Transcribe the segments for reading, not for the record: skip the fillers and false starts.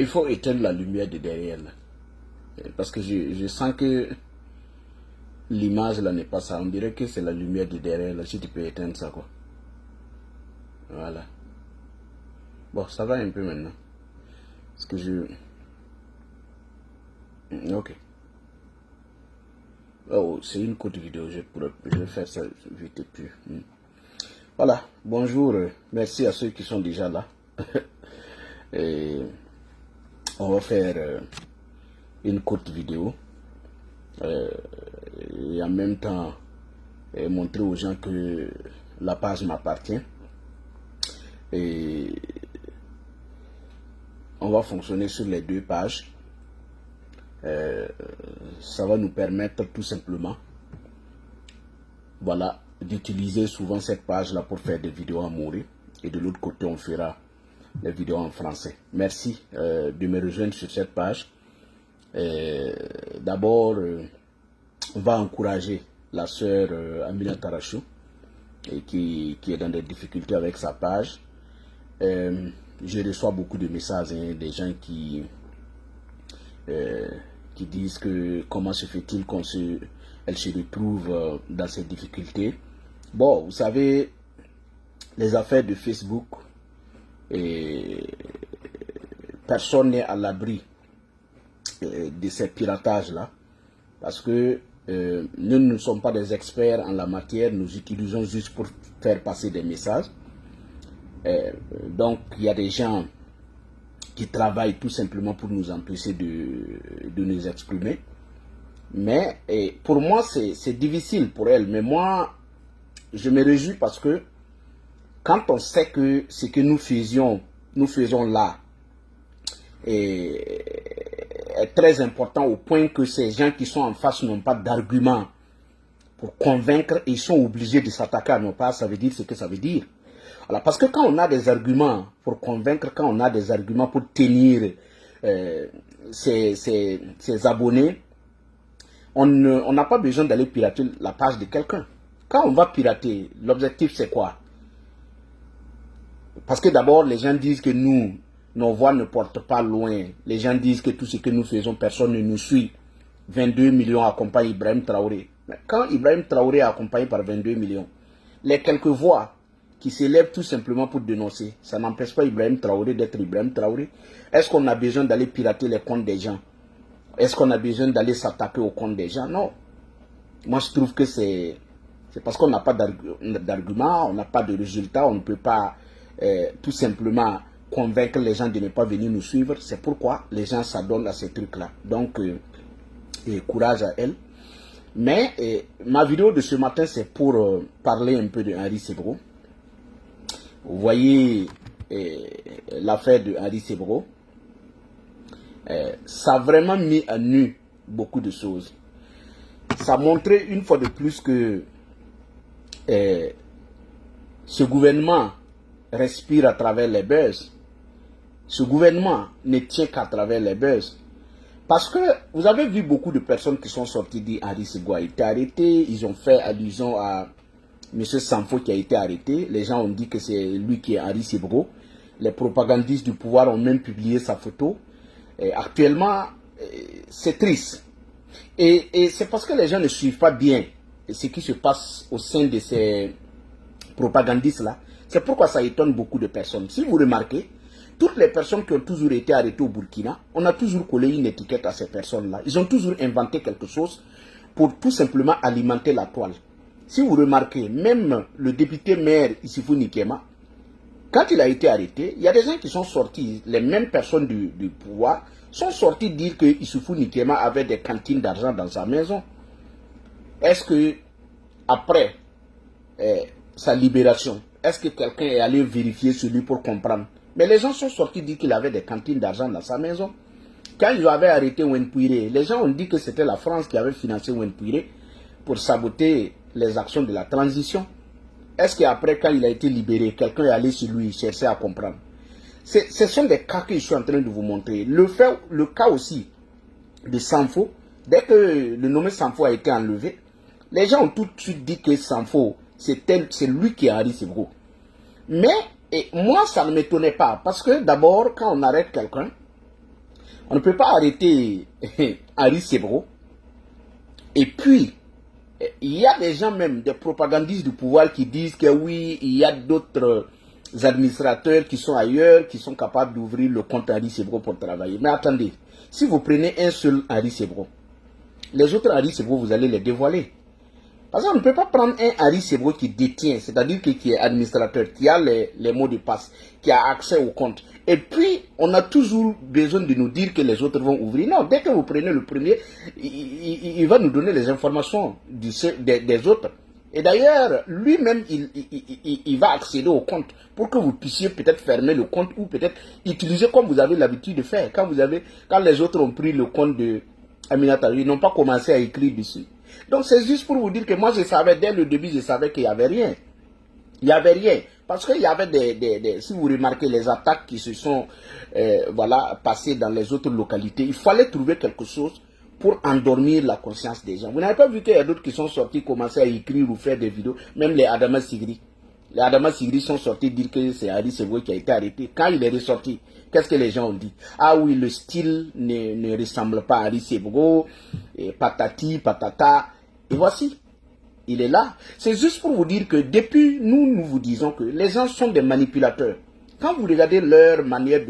il faut éteindre la lumière de derrière là. Parce que je sens que l'image là n'est pas ça. On dirait que c'est la lumière de derrière là. Si tu peux éteindre ça quoi. Voilà. Bon, ça va un peu maintenant. Parce que je... Ok. Oh, c'est une courte vidéo. Je vais faire ça vite et puis... Voilà. Bonjour. Merci à ceux qui sont déjà là. Et on va faire une courte vidéo. Et en même temps, montrer aux gens que la page m'appartient. Et on va fonctionner sur les deux pages. Ça va nous permettre tout simplement, voilà, d'utiliser souvent cette page là pour faire des vidéos en mourir, et de l'autre côté on fera les vidéos en français. Merci de me rejoindre sur cette page. D'abord, on va encourager la sœur Amina Tarachou, qui est dans des difficultés avec sa page. Je reçois beaucoup de messages, des gens qui disent que comment se fait-il qu'elle se retrouve dans ces difficultés. Bon, vous savez, les affaires de Facebook, personne n'est à l'abri de ces piratages-là, parce que nous ne sommes pas des experts en la matière, nous utilisons juste pour faire passer des messages. Donc, il y a des gens qui travaillent tout simplement pour nous empêcher de nous exprimer. Mais pour moi, c'est difficile pour elle. Mais moi, je me réjouis parce que quand on sait que ce que nous faisons là est très important au point que ces gens qui sont en face n'ont pas d'arguments pour convaincre, ils sont obligés de s'attaquer à nos pages, ça veut dire ce que ça veut dire. Alors, parce que quand on a des arguments pour convaincre, quand on a des arguments pour tenir ses abonnés, on n'a pas besoin d'aller pirater la page de quelqu'un. Quand on va pirater, l'objectif c'est quoi? Parce que d'abord, les gens disent que nos voix ne portent pas loin. Les gens disent que tout ce que nous faisons, personne ne nous suit. 22 millions accompagnent Ibrahim Traoré. Mais quand Ibrahim Traoré est accompagné par 22 millions, les quelques voix qui s'élèvent tout simplement pour dénoncer, ça n'empêche pas Ibrahim Traoré d'être Ibrahim Traoré. Est-ce qu'on a besoin d'aller pirater les comptes des gens? Est-ce qu'on a besoin d'aller s'attaquer aux comptes des gens? Non. Moi, je trouve que c'est parce qu'on n'a pas d'argument, on n'a pas de résultat, on ne peut pas tout simplement convaincre les gens de ne pas venir nous suivre. C'est pourquoi les gens s'adonnent à ces trucs-là. Donc, courage à elle. Mais ma vidéo de ce matin, c'est pour parler un peu de Henri Sebro. Vous voyez l'affaire de Henri Sebro. Ça a vraiment mis à nu beaucoup de choses. Ça a montré une fois de plus que ce gouvernement respire à travers les buzz. Ce gouvernement ne tient qu'à travers les buzz. Parce que vous avez vu beaucoup de personnes qui sont sorties dire Henri Sebro a été arrêté. Ils ont fait allusion à M. Sanfo qui a été arrêté. Les gens ont dit que c'est lui qui est Henri Sebro. Les propagandistes du pouvoir ont même publié sa photo. Et actuellement, c'est triste. Et c'est parce que les gens ne suivent pas bien ce qui se passe au sein de ces propagandistes-là. C'est pourquoi ça étonne beaucoup de personnes. Si vous remarquez, toutes les personnes qui ont toujours été arrêtées au Burkina, on a toujours collé une étiquette à ces personnes-là. Ils ont toujours inventé quelque chose pour tout simplement alimenter la toile. Si vous remarquez, même le député maire Issoufou Nikema, quand il a été arrêté, il y a des gens qui sont sortis, les mêmes personnes du pouvoir, sont sortis dire que Issoufou Nikema avait des cantines d'argent dans sa maison. Est-ce que, après sa libération, est-ce que quelqu'un est allé vérifier sur lui pour comprendre? Mais les gens sont sortis dire qu'il avait des cantines d'argent dans sa maison. Quand ils avaient arrêté Wenpuire, les gens ont dit que c'était la France qui avait financé Wenpuire pour saboter les actions de la transition. Est-ce qu'après, quand il a été libéré, quelqu'un est allé sur lui chercher à comprendre? Ce sont des cas que je suis en train de vous montrer. Le cas aussi de Sanfo, dès que le nommé Sanfo a été enlevé, les gens ont tout de suite dit que Sanfo, c'est lui qui est Henri Sebro. Mais moi, ça ne m'étonnait pas. Parce que d'abord, quand on arrête quelqu'un, On ne peut pas arrêter Henri Sebro. Et puis, il y a des gens même, des propagandistes du pouvoir qui disent que oui, il y a d'autres administrateurs qui sont ailleurs, qui sont capables d'ouvrir le compte Henri Sebro pour travailler. Mais attendez, si vous prenez un seul Henri Sebro, les autres Henri Sebro, vous allez les dévoiler. Parce qu'on ne peut pas prendre un Henri Sebro qui détient, c'est-à-dire qui est administrateur, qui a les mots de passe, qui a accès au compte. Et puis, on a toujours besoin de nous dire que les autres vont ouvrir. Non, dès que vous prenez le premier, il va nous donner les informations des autres. Et d'ailleurs, lui-même, il va accéder au compte pour que vous puissiez peut-être fermer le compte ou peut-être utiliser comme vous avez l'habitude de faire. Quand les autres ont pris le compte de Aminata, ils n'ont pas commencé à écrire dessus. Donc c'est juste pour vous dire que moi je savais, dès le début, je savais qu'il n'y avait rien. Il n'y avait rien. Parce qu'il y avait si vous remarquez les attaques qui se sont passées dans les autres localités, il fallait trouver quelque chose pour endormir la conscience des gens. Vous n'avez pas vu qu'il y a d'autres qui sont sortis, commencer à écrire ou faire des vidéos, même les Adama Sigri. Les Adama Sigri sont sortis dire que c'est Henri Sebro qui a été arrêté. Quand il est ressorti, qu'est-ce que les gens ont dit? Ah oui, le style ne ressemble pas à Henri Sebro, et patati, patata. Et voici, il est là. C'est juste pour vous dire que depuis, nous vous disons que les gens sont des manipulateurs. Quand vous regardez leur manière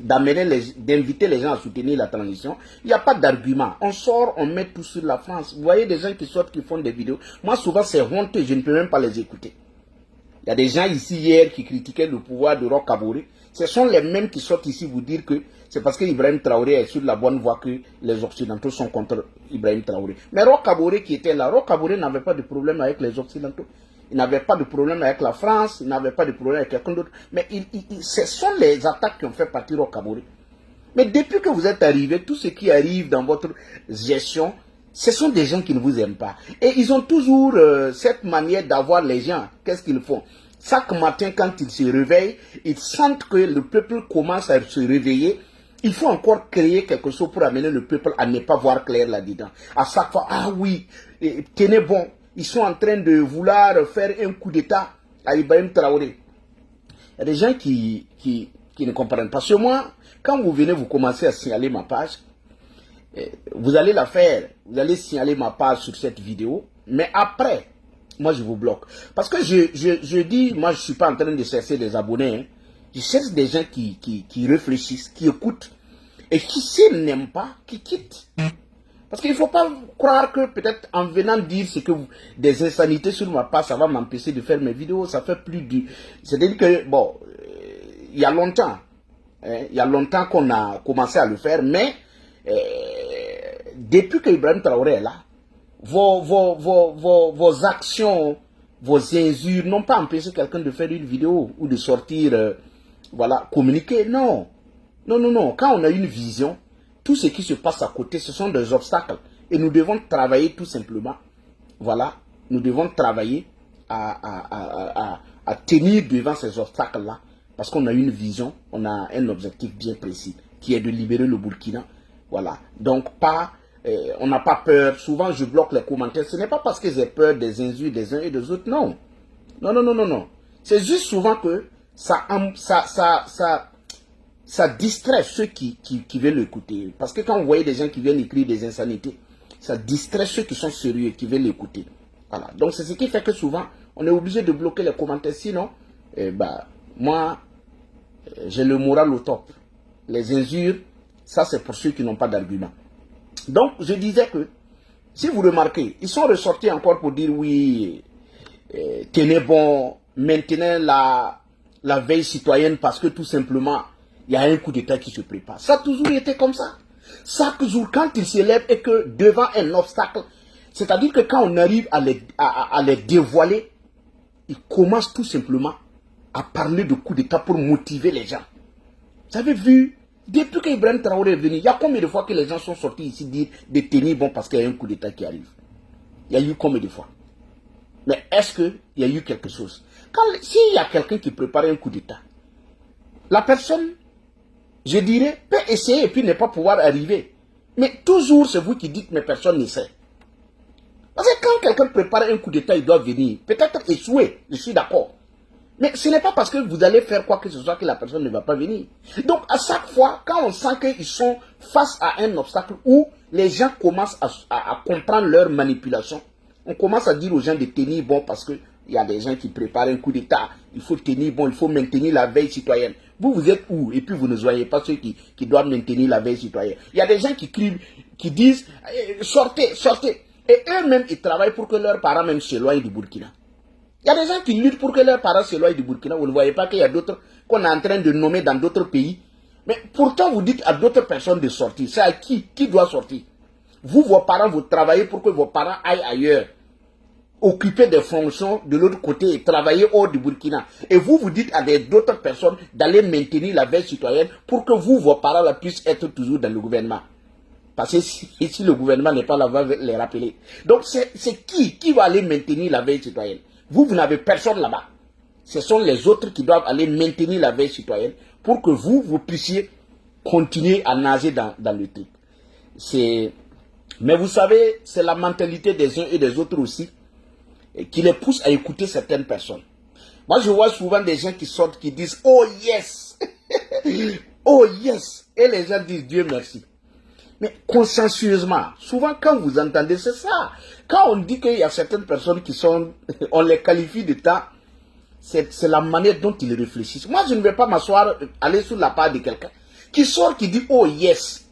d'inviter les gens à soutenir la transition, il n'y a pas d'argument. On sort, on met tout sur la France. Vous voyez des gens qui sortent, qui font des vidéos. Moi, souvent, c'est honteux, je ne peux même pas les écouter. Il y a des gens ici hier qui critiquaient le pouvoir de Roch Kaboré. Ce sont les mêmes qui sortent ici vous dire que c'est parce que Ibrahim Traoré est sur la bonne voie que les Occidentaux sont contre Ibrahim Traoré. Mais Roch Kaboré qui était là, Roch Kaboré n'avait pas de problème avec les Occidentaux. Il n'avait pas de problème avec la France, il n'avait pas de problème avec quelqu'un d'autre. Mais ce sont les attaques qui ont fait partir Roch Kaboré. Mais depuis que vous êtes arrivé, tout ce qui arrive dans votre gestion, ce sont des gens qui ne vous aiment pas. Et ils ont toujours cette manière d'avoir les gens. Qu'est-ce qu'ils font? Chaque matin, quand ils se réveillent, ils sentent que le peuple commence à se réveiller. Il faut encore créer quelque chose pour amener le peuple à ne pas voir clair là-dedans. À chaque fois, ah oui, tenez bon, ils sont en train de vouloir faire un coup d'État à Ibrahim Traoré. Il y a des gens qui ne comprennent pas. Sur moi, quand vous venez, vous commencez à signaler ma page, vous allez la faire, vous allez signaler ma page sur cette vidéo, mais après, moi je vous bloque. Parce que je dis, moi je ne suis pas en train de chercher des abonnés, hein. Je cherche des gens qui réfléchissent, qui écoutent, et qui s'ils n'aiment pas, qui quittent. Parce qu'il ne faut pas croire que peut-être en venant dire ce que des insanités sur ma page, ça va m'empêcher de faire mes vidéos, ça fait plus de... C'est-à-dire que, bon, il y a longtemps, hein, il y a longtemps qu'on a commencé à le faire, mais depuis que Ibrahim Traoré est là, vos actions, vos injures n'ont pas empêché quelqu'un de faire une vidéo ou de sortir, voilà, communiquer. Non. Non, non, non. Quand on a une vision, tout ce qui se passe à côté, ce sont des obstacles. Et nous devons travailler tout simplement. Voilà. Nous devons travailler à tenir devant ces obstacles-là. Parce qu'on a une vision, on a un objectif bien précis, qui est de libérer le Burkina. Voilà. Donc, on n'a pas peur. Souvent, je bloque les commentaires. Ce n'est pas parce que j'ai peur des injures des uns et des autres. Non. Non, non, non, non, non. C'est juste souvent que ça distrait ceux qui veulent l'écouter. Parce que quand vous voyez des gens qui viennent écrire des insanités, ça distrait ceux qui sont sérieux, qui veulent l'écouter. Voilà. Donc, c'est ce qui fait que souvent, on est obligé de bloquer les commentaires. Sinon, moi, j'ai le moral au top. Les injures, ça c'est pour ceux qui n'ont pas d'argument. Donc, je disais que, si vous remarquez, ils sont ressortis encore pour dire oui, tenez bon, maintenez la veille citoyenne parce que tout simplement, il y a un coup d'État qui se prépare. Ça a toujours été comme ça. Chaque jour, quand ils se lèvent et que devant un obstacle, c'est-à-dire que quand on arrive à les dévoiler, ils commencent tout simplement à parler de coup d'État pour motiver les gens. Vous avez vu, depuis qu'Ibrahim Traoré est venu, il y a combien de fois que les gens sont sortis ici dire de tenir bon parce qu'il y a un coup d'État qui arrive? Il y a eu combien de fois? Mais est-ce qu'il y a eu quelque chose? S'il y a quelqu'un qui prépare un coup d'État, la personne, je dirais, peut essayer et puis ne pas pouvoir arriver. Mais toujours c'est vous qui dites, mais personne ne sait. Parce que quand quelqu'un prépare un coup d'État, il doit venir. Peut-être échouer, je suis d'accord. Mais ce n'est pas parce que vous allez faire quoi que ce soit que la personne ne va pas venir. Donc, à chaque fois, quand on sent qu'ils sont face à un obstacle où les gens commencent à comprendre leur manipulation, on commence à dire aux gens de tenir bon parce qu'il y a des gens qui préparent un coup d'État. Il faut tenir bon, il faut maintenir la veille citoyenne. Vous, vous êtes où? Et puis, vous ne voyez pas ceux qui doivent maintenir la veille citoyenne. Il y a des gens qui crient, qui disent sortez, sortez. Et eux-mêmes, ils travaillent pour que leurs parents même s'éloignent du Burkina. Il y a des gens qui luttent pour que leurs parents s'éloignent du Burkina. Vous ne voyez pas qu'il y a d'autres qu'on est en train de nommer dans d'autres pays. Mais pourtant, vous dites à d'autres personnes de sortir. C'est à qui? Qui doit sortir? Vous, vos parents, vous travaillez pour que vos parents aillent ailleurs. Occuper des fonctions de l'autre côté et travailler hors du Burkina. Et vous, vous dites à d'autres personnes d'aller maintenir la veille citoyenne pour que vous, vos parents, là, puissent être toujours dans le gouvernement. Parce que si le gouvernement n'est pas là, va les rappeler. Donc, c'est qui va aller maintenir la veille citoyenne? Vous n'avez personne là-bas. Ce sont les autres qui doivent aller maintenir la veille citoyenne pour que vous puissiez continuer à nager dans le truc. Mais vous savez, c'est la mentalité des uns et des autres aussi qui les pousse à écouter certaines personnes. Moi, je vois souvent des gens qui sortent, qui disent « Oh yes !» Oh yes! Et les gens disent « Dieu merci !» Mais consciencieusement, souvent quand vous entendez, c'est ça. Quand on dit qu'il y a certaines personnes qui sont, on les qualifie de temps, c'est la manière dont ils réfléchissent. Moi, je ne vais pas m'asseoir, aller sous la part de quelqu'un qui sort, qui dit, oh yes.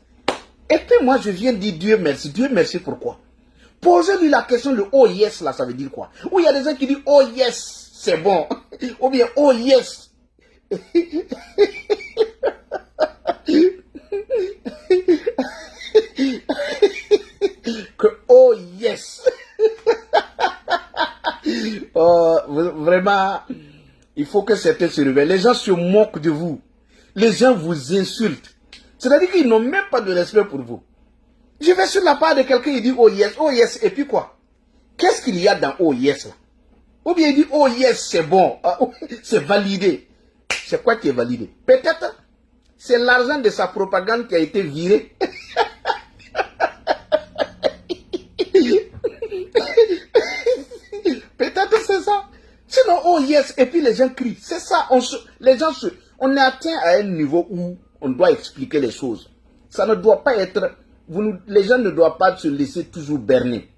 Et puis moi, je viens dire Dieu merci. Dieu merci pourquoi? Posez-lui la question de oh yes, là, ça veut dire quoi? Ou il y a des gens qui disent, oh yes, c'est bon. Ou bien, oh yes. Que oh yes. Vraiment, il faut que certains se réveillent. Les gens se moquent de vous. Les gens vous insultent. C'est-à-dire qu'ils n'ont même pas de respect pour vous. Je vais sur la part de quelqu'un, il dit oh yes, et puis quoi? Qu'est-ce qu'il y a dans oh yes là? Ou bien il dit oh yes, c'est bon, c'est validé. C'est quoi qui est validé? Peut-être c'est l'argent de sa propagande qui a été viré. Peut-être c'est ça. Sinon, oh yes, et puis les gens crient. C'est ça, on est atteint à un niveau où on doit expliquer les choses. Ça ne doit pas être, les gens ne doivent pas se laisser toujours berner.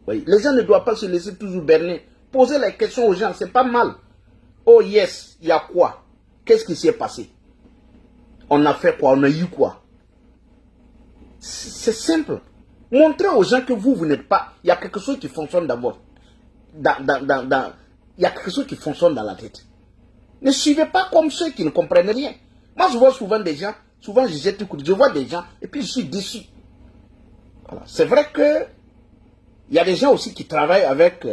Oui, les gens ne doivent pas se laisser toujours berner. Posez les questions aux gens, c'est pas mal. Oh yes, il y a quoi? Qu'est-ce qui s'est passé? On a fait quoi? On a eu quoi? C'est simple. Montrez aux gens que vous n'êtes pas... Il y a quelque chose qui fonctionne d'abord. Il y a quelque chose qui fonctionne dans la tête. Ne suivez pas comme ceux qui ne comprennent rien. Moi, je vois souvent des gens, souvent je vois des gens, et puis je suis déçu. Voilà. C'est vrai que il y a des gens aussi qui travaillent avec...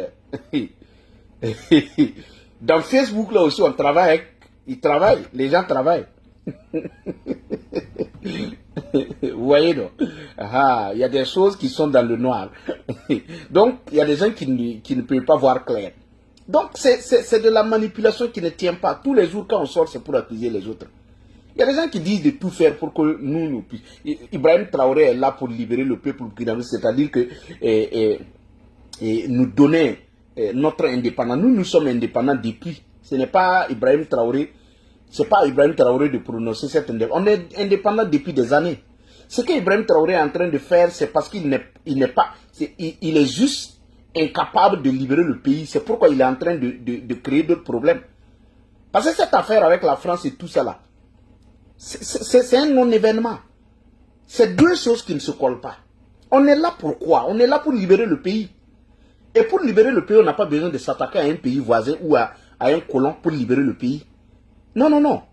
dans Facebook, là aussi, on travaille avec... Ils travaillent, les gens travaillent. Vous voyez, non? Il y a des choses qui sont dans le noir. Donc, il y a des gens qui ne peuvent pas voir clair. Donc, c'est de la manipulation qui ne tient pas. Tous les jours, quand on sort, c'est pour accuser les autres. Il y a des gens qui disent de tout faire pour que nous puissions. Ibrahim Traoré est là pour libérer le peuple burkinabé, c'est-à-dire que nous donner notre indépendance. Nous sommes indépendants depuis. Ce n'est pas Ibrahim Traoré. C'est pas Ibrahim Traoré de prononcer cette indépendance. On est indépendant depuis des années. Ce qu'Ibrahim Traoré est en train de faire, c'est parce qu'il n'est pas... Il est juste incapable de libérer le pays. C'est pourquoi il est en train de créer d'autres problèmes. Parce que cette affaire avec la France et tout ça là, c'est un non-événement. C'est deux choses qui ne se collent pas. On est là pour quoi? On est là pour libérer le pays. Et pour libérer le pays, on n'a pas besoin de s'attaquer à un pays voisin ou à un colon pour libérer le pays. Non, non, non.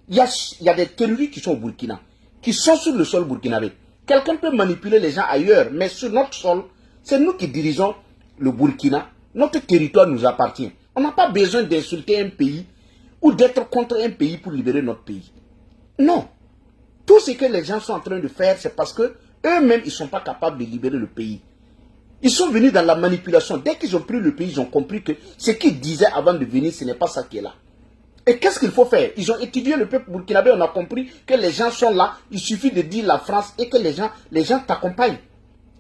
Il y a des terroristes qui sont au Burkina, qui sont sur le sol burkinabé. Quelqu'un peut manipuler les gens ailleurs, mais sur notre sol, c'est nous qui dirigeons le Burkina. Notre territoire nous appartient. On n'a pas besoin d'insulter un pays ou d'être contre un pays pour libérer notre pays. Non. Tout ce que les gens sont en train de faire, c'est parce que eux-mêmes, ils ne sont pas capables de libérer le pays. Ils sont venus dans la manipulation. Dès qu'ils ont pris le pays, ils ont compris que ce qu'ils disaient avant de venir, ce n'est pas ça qui est là. Et qu'est-ce qu'il faut faire? Ils ont étudié le peuple burkinabé, on a compris que les gens sont là. Il suffit de dire la France et que les gens t'accompagnent.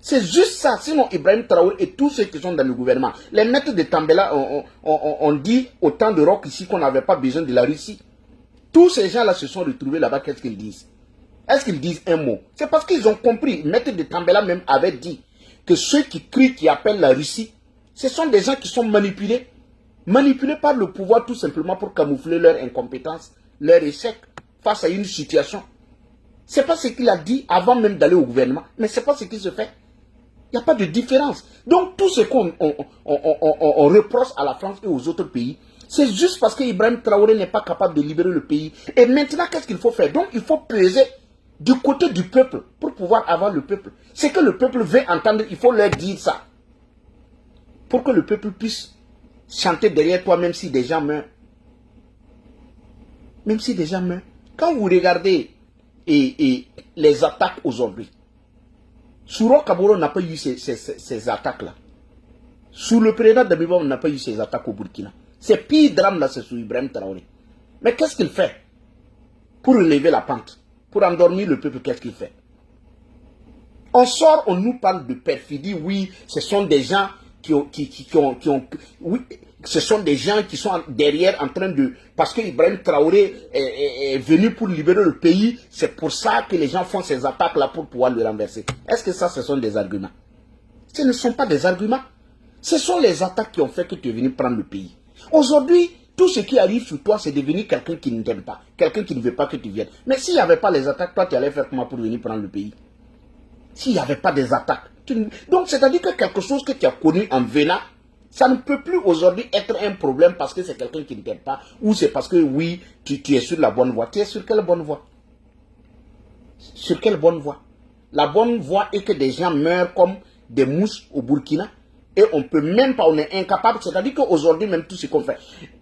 C'est juste ça. Sinon, Ibrahim Traoré et tous ceux qui sont dans le gouvernement, les maîtres de Tambela ont dit autant de rock ici qu'on n'avait pas besoin de la Russie. Tous ces gens-là se sont retrouvés là-bas, qu'est-ce qu'ils disent? Est-ce qu'ils disent un mot? C'est parce qu'ils ont compris. Maître de Tambela même avait dit que ceux qui crient, qui appellent la Russie, ce sont des gens qui sont manipulés. Manipulés par le pouvoir tout simplement pour camoufler leur incompétence, leur échec face à une situation. Ce n'est pas ce qu'il a dit avant même d'aller au gouvernement, mais ce n'est pas ce qui se fait. Il n'y a pas de différence. Donc tout ce qu'on reproche à la France et aux autres pays, c'est juste parce qu'Ibrahim Traoré n'est pas capable de libérer le pays. Et maintenant, qu'est-ce qu'il faut faire? Donc il faut peser du côté du peuple pour pouvoir avoir le peuple. Ce que le peuple veut entendre, il faut leur dire ça. Pour que le peuple puisse chanter derrière toi même si des gens meurent. Même si des gens meurent. Quand vous regardez les attaques aujourd'hui, Souro Kaboro n'a pas eu ces attaques-là. Sous le président Damiba, on n'a pas eu ces attaques au Burkina. C'est pire drame là, c'est sous Ibrahim Traoré. Mais qu'est-ce qu'il fait pour relever la pente? Pour endormir le peuple, qu'est-ce qu'il fait? On sort, on nous parle de perfidie. Oui, ce sont des gens oui, ce sont des gens qui sont derrière en train de... Parce que Ibrahim Traoré est venu pour libérer le pays, c'est pour ça que les gens font ces attaques-là pour pouvoir le renverser. Est-ce que ça, ce sont des arguments? Ce ne sont pas des arguments. Ce sont les attaques qui ont fait que tu es venu prendre le pays. Aujourd'hui, tout ce qui arrive sur toi, c'est devenu quelqu'un qui ne t'aime pas, quelqu'un qui ne veut pas que tu viennes. Mais s'il n'y avait pas les attaques, toi, tu allais faire comment pour venir prendre le pays? S'il n'y avait pas des attaques. Donc, c'est-à-dire que quelque chose que tu as connu en venant, ça ne peut plus aujourd'hui être un problème parce que c'est quelqu'un qui ne t'aime pas ou c'est parce que, oui, tu es sur la bonne voie. Tu es sur quelle bonne voie? Sur quelle bonne voie? La bonne voie est que des gens meurent comme des mouches au Burkina et on ne peut même pas, on est incapable. C'est-à-dire qu'aujourd'hui, même tout ce qu'on fait,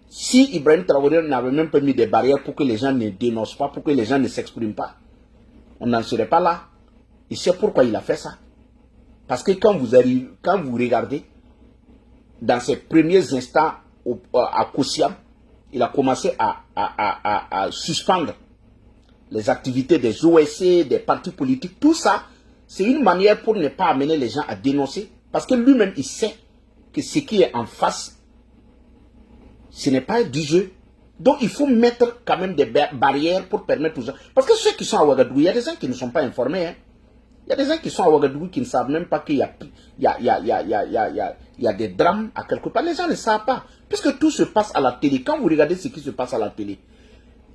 si Ibrahim Traoré n'avait même pas mis des barrières pour que les gens ne dénoncent pas, pour que les gens ne s'expriment pas, on n'en serait pas là. Et c'est pourquoi il a fait ça. Parce que quand vous regardez, dans ses premiers instants à Koussiam, il a commencé à suspendre les activités des OSC, des partis politiques. Tout ça, c'est une manière pour ne pas amener les gens à dénoncer. Parce que lui-même, il sait que ce qui est en face, ce n'est pas du jeu. Donc, il faut mettre quand même des barrières pour permettre aux gens. Parce que ceux qui sont à Ouagadougou, il y a des gens qui ne sont pas informés. Hein. Il y a des gens qui sont à Ouagadougou qui ne savent même pas qu'il y a des drames à quelque part. Les gens ne savent pas. Puisque tout se passe à la télé. Quand vous regardez ce qui se passe à la télé.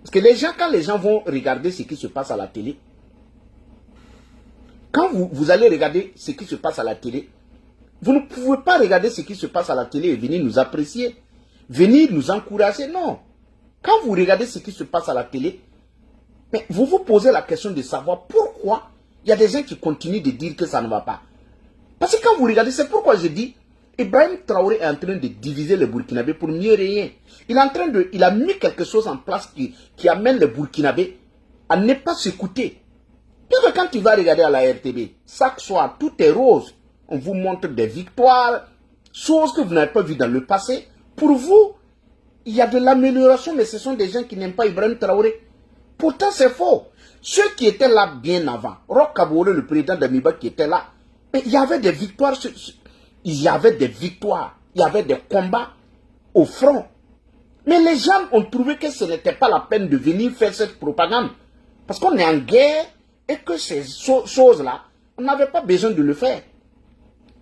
Parce que les gens, quand les gens vont regarder ce qui se passe à la télé, quand vous allez regarder ce qui se passe à la télé, vous ne pouvez pas regarder ce qui se passe à la télé et venir nous apprécier, venir nous encourager. Non. Quand vous regardez ce qui se passe à la télé, mais vous vous posez la question de savoir pourquoi il y a des gens qui continuent de dire que ça ne va pas. Parce que quand vous regardez, c'est pourquoi je dis, Ibrahim Traoré est en train de diviser les Burkinabés pour mieux régner. Il a mis quelque chose en place qui amène les Burkinabés à ne pas s'écouter. Parce que quand tu vas regarder à la RTB, chaque soir, tout est rose. On vous montre des victoires, choses que vous n'avez pas vues dans le passé. Pour vous, il y a de l'amélioration, mais ce sont des gens qui n'aiment pas Ibrahim Traoré. Pourtant, c'est faux. Ceux qui étaient là bien avant, Roch Kaboré, le président d'Amiba qui était là, il y avait des victoires. Il y avait des victoires. Il y avait des combats au front. Mais les gens ont trouvé que ce n'était pas la peine de venir faire cette propagande. Parce qu'on est en guerre et que ces choses-là, on n'avait pas besoin de le faire.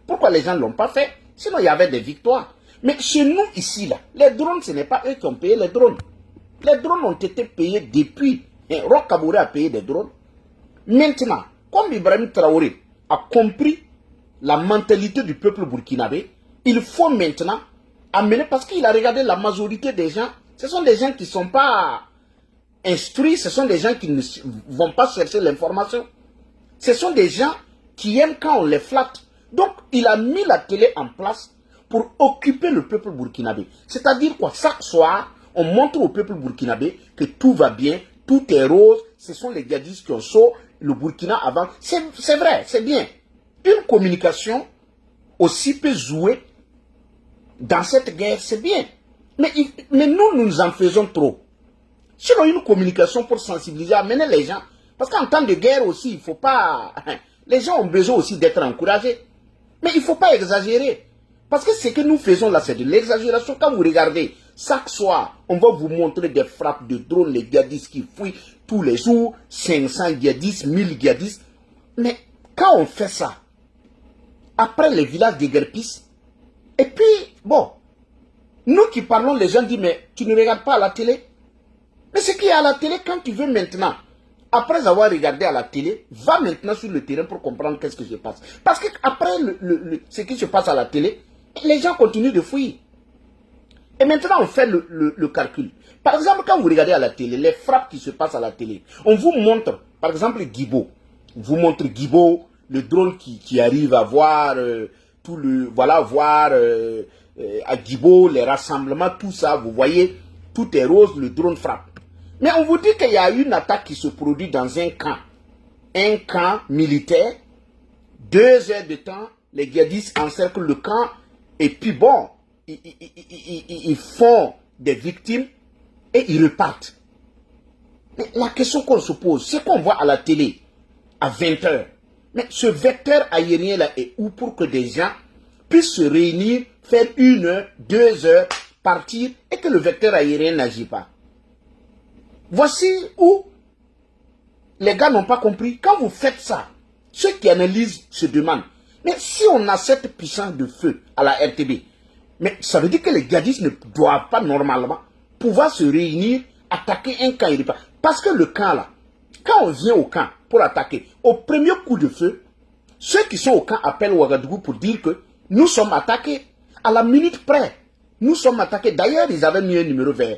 Pourquoi les gens ne l'ont pas fait? Sinon, il y avait des victoires. Mais chez nous, ici, là, les drones, ce n'est pas eux qui ont payé les drones. Les drones ont été payés depuis. Roch Kaboré a payé des drones. Maintenant, comme Ibrahim Traoré a compris la mentalité du peuple burkinabé, il faut maintenant amener, parce qu'il a regardé la majorité des gens, ce sont des gens qui ne sont pas instruits, ce sont des gens qui ne vont pas chercher l'information. Ce sont des gens qui aiment quand on les flatte. Donc, il a mis la télé en place pour occuper le peuple burkinabé. C'est-à-dire quoi? Chaque soir, on montre au peuple burkinabé que tout va bien, tout est rose, ce sont les djihadistes qui ont sauvé le Burkina avant. C'est vrai, c'est bien. Une communication aussi peut jouer dans cette guerre, c'est bien. Mais nous en faisons trop. Sinon, une communication pour sensibiliser, amener les gens. Parce qu'en temps de guerre aussi, il ne faut pas Les gens ont besoin aussi d'être encouragés. Mais il ne faut pas exagérer. Parce que ce que nous faisons là, c'est de l'exagération. Quand vous regardez, chaque soir, on va vous montrer des frappes de drones, les djihadistes qui fouillent tous les jours, 500 djihadistes, 1000 djihadistes. Mais quand on fait ça, après les villages déguerpissent, et puis, bon, nous qui parlons, les gens disent, mais tu ne regardes pas à la télé? Mais ce qui est à la télé, quand tu veux maintenant, après avoir regardé à la télé, va maintenant sur le terrain pour comprendre qu'est-ce qui se passe. Parce qu'après ce qui se passe à la télé, les gens continuent de fouiller. Et maintenant, on fait le calcul. Par exemple, quand vous regardez à la télé, les frappes qui se passent à la télé, on vous montre, par exemple, Guibo. On vous montre Guibo, le drone qui arrive à voir tout le... Voilà, voir à Guibo, les rassemblements, tout ça. Vous voyez, tout est rose, le drone frappe. Mais on vous dit qu'il y a une attaque qui se produit dans un camp militaire. 2 heures de temps, les djihadistes encerclent le camp. Et puis bon, ils font des victimes et ils repartent. Mais la question qu'on se pose, c'est qu'on voit à la télé à 20 heures. Mais ce vecteur aérien-là est où pour que des gens puissent se réunir, faire 1 heure, 2 heures, partir et que le vecteur aérien n'agit pas? Voici où les gars n'ont pas compris. Quand vous faites ça, ceux qui analysent se demandent, mais si on a cette puissance de feu à la RTB, mais ça veut dire que les djihadistes ne doivent pas normalement pouvoir se réunir, attaquer un camp. Parce que le camp là, quand on vient au camp pour attaquer, au premier coup de feu, ceux qui sont au camp appellent Ouagadougou pour dire que nous sommes attaqués. À la minute près, nous sommes attaqués. D'ailleurs, ils avaient mis un numéro vert.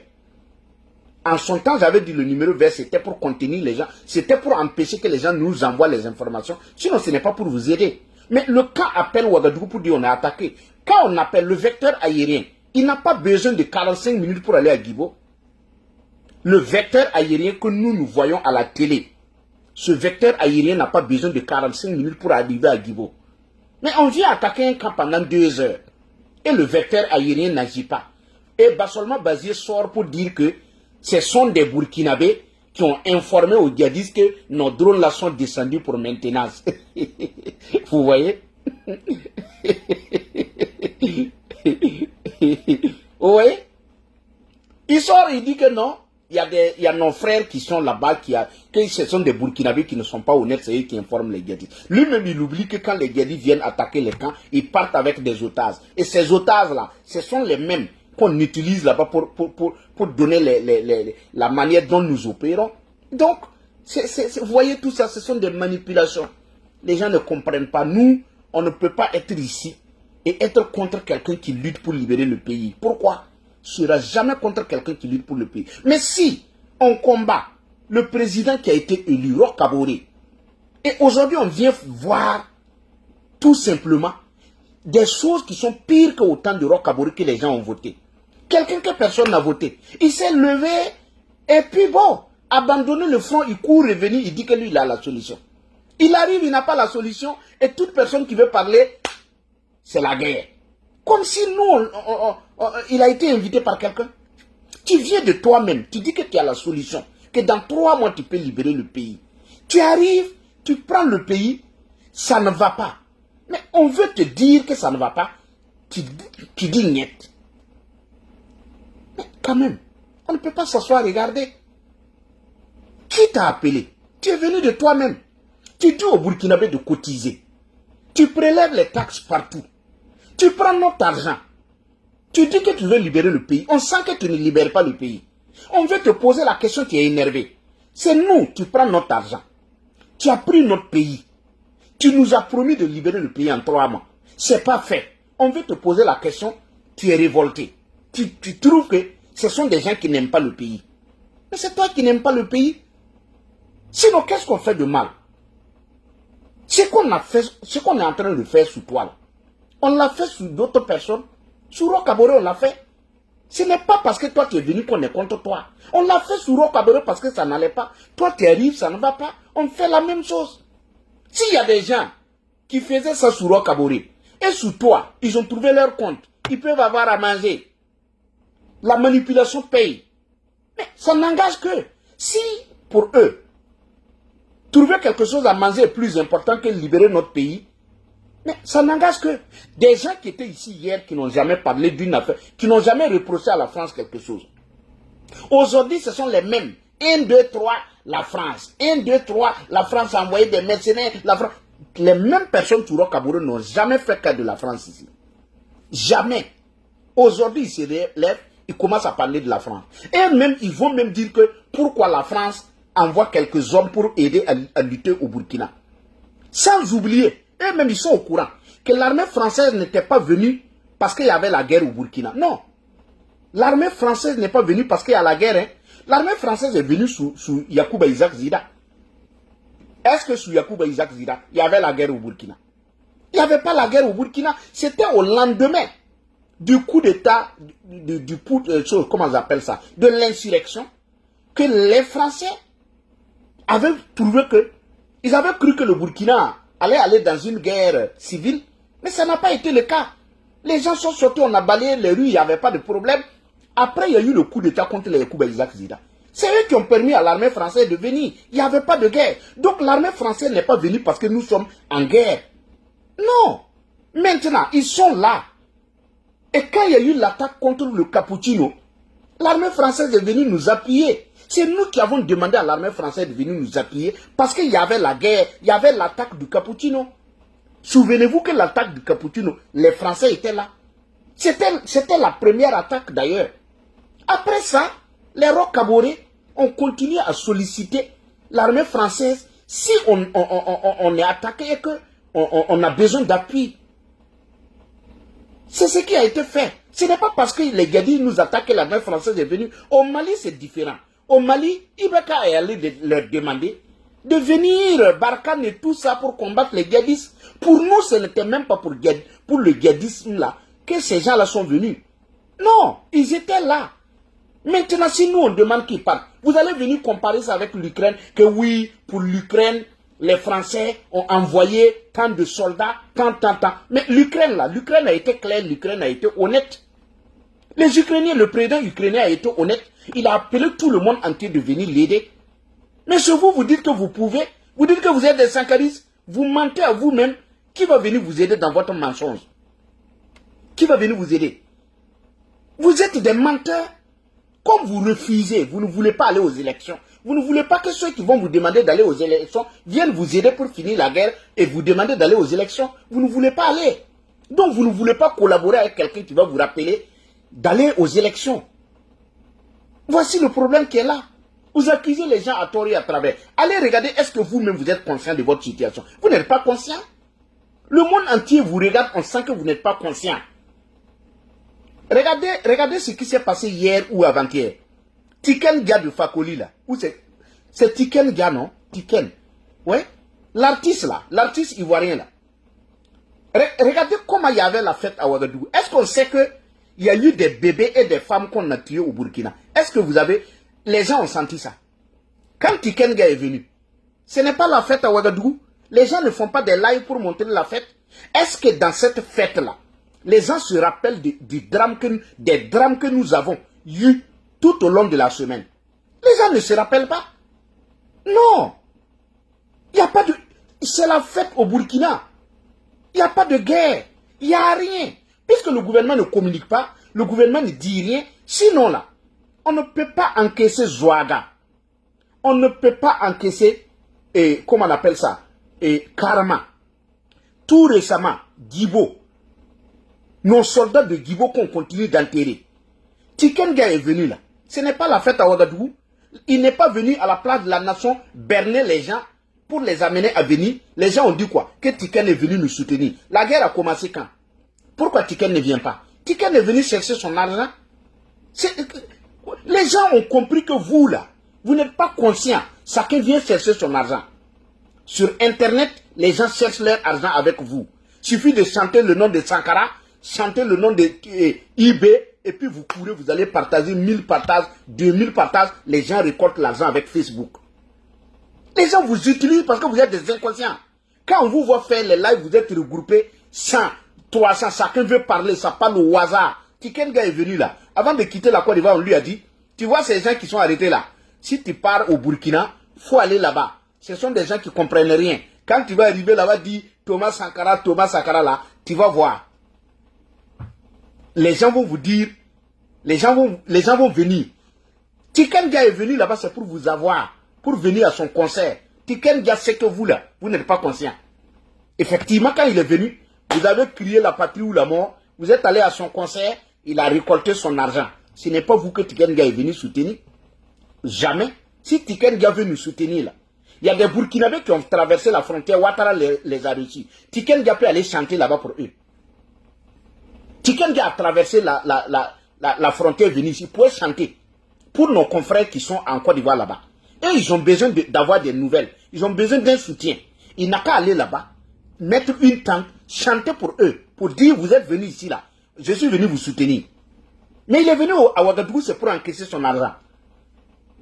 En son temps, j'avais dit le numéro vert, c'était pour contenir les gens. C'était pour empêcher que les gens nous envoient les informations. Sinon, ce n'est pas pour vous aider. Mais le camp appelle Ouagadougou pour dire on est attaqué. Quand on appelle le vecteur aérien, il n'a pas besoin de 45 minutes pour aller à Guibo. Le vecteur aérien que nous voyons à la télé, ce vecteur aérien n'a pas besoin de 45 minutes pour arriver à Guibo. Mais on vient attaquer un camp pendant 2 heures. Et le vecteur aérien n'agit pas. Et Bassolma Bazier sort pour dire que ce sont des Burkinabés qui ont informé aux djihadistes que nos drones là sont descendus pour maintenance. Vous voyez? Vous voyez? Il sort, il dit que non, il y a nos frères qui sont là-bas, que ce sont des Burkinabés qui ne sont pas honnêtes, c'est eux qui informent les djihadistes. Lui-même, il oublie que quand les djihadistes viennent attaquer les camps, ils partent avec des otages. Et ces otages-là, ce sont les mêmes qu'on utilise là-bas pour donner la manière dont nous opérons. Donc, vous voyez tout ça, ce sont des manipulations. Les gens ne comprennent pas. Nous, on ne peut pas être ici et être contre quelqu'un qui lutte pour libérer le pays. Pourquoi? On ne sera jamais contre quelqu'un qui lutte pour le pays. Mais si on combat le président qui a été élu, Roch Kaboré, et aujourd'hui on vient voir tout simplement des choses qui sont pires qu'au temps de Roch Kaboré que les gens ont voté. Quelqu'un que personne n'a voté. Il s'est levé et puis bon, abandonner le front, il court revenir, il dit que lui il a la solution. Il arrive, il n'a pas la solution et toute personne qui veut parler, c'est la guerre. Comme si nous, il a été invité par quelqu'un. Tu viens de toi-même, tu dis que tu as la solution, que dans 3 mois tu peux libérer le pays. Tu arrives, tu prends le pays, ça ne va pas. Mais on veut te dire que ça ne va pas, tu dis niet. Mais quand même, on ne peut pas s'asseoir et regarder. Qui t'a appelé? Tu es venu de toi-même. Tu dis au Burkinabé de cotiser. Tu prélèves les taxes partout. Tu prends notre argent. Tu dis que tu veux libérer le pays. On sent que tu ne libères pas le pays. On veut te poser la question, tu es énervé. C'est nous, tu prends notre argent. Tu as pris notre pays. Tu nous as promis de libérer le pays en 3 mois. C'est pas fait. On veut te poser la question, tu es révolté. Tu trouves que ce sont des gens qui n'aiment pas le pays. Mais c'est toi qui n'aimes pas le pays. Sinon, qu'est-ce qu'on fait de mal? Ce qu'on est en train de faire sous toi, là, on l'a fait sur d'autres personnes. Sur Roch Kaboré, on l'a fait. Ce n'est pas parce que toi tu es venu qu'on est contre toi. On l'a fait sur Roch Kaboré parce que ça n'allait pas. Toi tu arrives, ça ne va pas. On fait la même chose. S'il y a des gens qui faisaient ça sur Roch Kaboré et sur toi, ils ont trouvé leur compte, ils peuvent avoir à manger. La manipulation paye. Mais ça n'engage que si pour eux, Trouver quelque chose à manger est plus important que libérer notre pays. Mais ça n'engage que des gens qui étaient ici hier, qui n'ont jamais parlé d'une affaire, qui n'ont jamais reproché à la France quelque chose. Aujourd'hui, ce sont les mêmes. 1, 2, 3, la France. 1, 2, 3, la France a envoyé des mercenaires. Les mêmes personnes, Touro Kabouré, n'ont jamais fait cas de la France ici. Jamais. Aujourd'hui, ils se lèvent, ils commencent à parler de la France. Et même, ils vont même dire que pourquoi la France envoie quelques hommes pour aider à lutter au Burkina. Sans oublier, eux-mêmes, ils sont au courant que l'armée française n'était pas venue parce qu'il y avait la guerre au Burkina. Non. L'armée française n'est pas venue parce qu'il y a la guerre. Hein. L'armée française est venue sous Yacouba Isaac Zida. Est-ce que sous Yacouba Isaac Zida, il y avait la guerre au Burkina? Il n'y avait pas la guerre au Burkina. C'était au lendemain du coup d'état, comment on appelle ça, de l'insurrection, que les Français avaient trouvé que, ils avaient cru que le Burkina allait aller dans une guerre civile, mais ça n'a pas été le cas. Les gens sont sortis, on a balayé les rues, il n'y avait pas de problème. Après, il y a eu le coup d'état contre les Yacouba Isaac Zida. C'est eux qui ont permis à l'armée française de venir. Il n'y avait pas de guerre. Donc l'armée française n'est pas venue parce que nous sommes en guerre. Non. Maintenant, ils sont là. Et quand il y a eu l'attaque contre le Cappuccino, l'armée française est venue nous appuyer. C'est nous qui avons demandé à l'armée française de venir nous appuyer parce qu'il y avait la guerre, il y avait l'attaque du Cappuccino. Souvenez-vous que l'attaque du Cappuccino, les Français étaient là. C'était la première attaque d'ailleurs. Après ça, les Roch Kaboré ont continué à solliciter l'armée française si on est attaqué et qu'on a besoin d'appui. C'est ce qui a été fait. Ce n'est pas parce que les Gadis nous attaquent que l'armée française est venue. Au Mali, c'est différent. Au Mali, Ibeka est allé leur demander de venir, Barkhane et tout ça pour combattre les Gadis. Pour nous, ce n'était même pas pour le Gadisme là que ces gens-là sont venus. Non, ils étaient là. Maintenant, si nous on demande qu'ils partent, vous allez venir comparer ça avec l'Ukraine, que oui, pour l'Ukraine, les Français ont envoyé tant de soldats, tant. Mais l'Ukraine là, l'Ukraine a été claire, l'Ukraine a été honnête. Les Ukrainiens, le président ukrainien a été honnête. Il a appelé tout le monde entier de venir l'aider. Mais chez vous, vous dites que vous pouvez, vous dites que vous êtes des sankaristes, vous mentez à vous-même. Qui va venir vous aider dans votre mensonge? Qui va venir vous aider? Vous êtes des menteurs. Comme vous refusez, vous ne voulez pas aller aux élections. Vous ne voulez pas que ceux qui vont vous demander d'aller aux élections viennent vous aider pour finir la guerre et vous demander d'aller aux élections. Vous ne voulez pas aller. Donc vous ne voulez pas collaborer avec quelqu'un qui va vous rappeler d'aller aux élections. Voici le problème qui est là. Vous accusez les gens à tort et à travers. Allez regarder, est-ce que vous-même vous êtes conscient de votre situation? Vous n'êtes pas conscient. Le monde entier vous regarde, on sent que vous n'êtes pas conscient. Regardez ce qui s'est passé hier ou avant-hier. Tiken Dia de Fakoli là. C'est Tiken Dia, non? Tiken. Ouais. L'artiste là. L'artiste ivoirien là. Regardez comment il y avait la fête à Ouagadougou. Est-ce qu'on sait que il y a eu des bébés et des femmes qu'on a tués au Burkina? Est-ce que vous avez... Les gens ont senti ça. Quand Tiken Dia est venu, ce n'est pas la fête à Ouagadougou. Les gens ne font pas des lives pour montrer la fête. Est-ce que dans cette fête là, les gens se rappellent des drames que nous avons eus tout au long de la semaine? Les gens ne se rappellent pas. Non. Il n'y a pas de... C'est la fête au Burkina. Il n'y a pas de guerre. Il n'y a rien. Puisque le gouvernement ne communique pas, le gouvernement ne dit rien. Sinon là, on ne peut pas encaisser Zouaga. On ne peut pas encaisser, comment on appelle ça, Karama. Tout récemment, Gibo. Nos soldats de Gibo qu'on continue d'enterrer. Tiken Dia est venu là. Ce n'est pas la fête à Ouagadougou. Il n'est pas venu à la place de la nation berner les gens pour les amener à venir. Les gens ont dit quoi? Que Tiken est venu nous soutenir. La guerre a commencé quand? Pourquoi Tiken ne vient pas? Tiken est venu chercher son argent. Les gens ont compris que vous là, vous n'êtes pas conscient. Chacun vient chercher son argent. Sur Internet, les gens cherchent leur argent avec vous. Il suffit de chanter le nom de Sankara, chanter le nom de IB, et puis vous courez, vous allez partager 1000 partages, 2000 partages, les gens récoltent l'argent avec Facebook. Les gens vous utilisent parce que vous êtes des inconscients. Quand on vous voit faire les lives, vous êtes regroupés 100, 300, chacun veut parler, ça parle au hasard. Tiken Dia est venu là. Avant de quitter la Côte d'Ivoire, on lui a dit, tu vois ces gens qui sont arrêtés là, si tu pars au Burkina, il faut aller là-bas. ce sont des gens qui ne comprennent rien. Quand tu vas arriver là-bas, dis Thomas Sankara là, tu vas voir. Les gens vont vous dire, les gens vont venir. Tikenga est venu là-bas, c'est pour vous avoir, pour venir à son concert. Tikenga sait que vous là, vous n'êtes pas conscient. Effectivement, quand il est venu, vous avez crié la patrie ou la mort, vous êtes allé à son concert, il a récolté son argent. Ce n'est pas vous que Tikenga est venu soutenir. Jamais. Si Tikenga veut nous soutenir là, il y a des Burkinabés qui ont traversé la frontière, Ouattara les a reçus. Tikenga peut aller chanter là-bas pour eux. Tikenga a traversé la frontière venue ici pour chanter. Pour nos confrères qui sont en Côte d'Ivoire là-bas. Et ils ont besoin d'avoir des nouvelles. Ils ont besoin d'un soutien. Il n'a qu'à aller là-bas, mettre une tente, chanter pour eux, pour dire vous êtes venus ici là. Je suis venu vous soutenir. Mais il est venu à Ouagadougou, c'est pour encaisser son argent.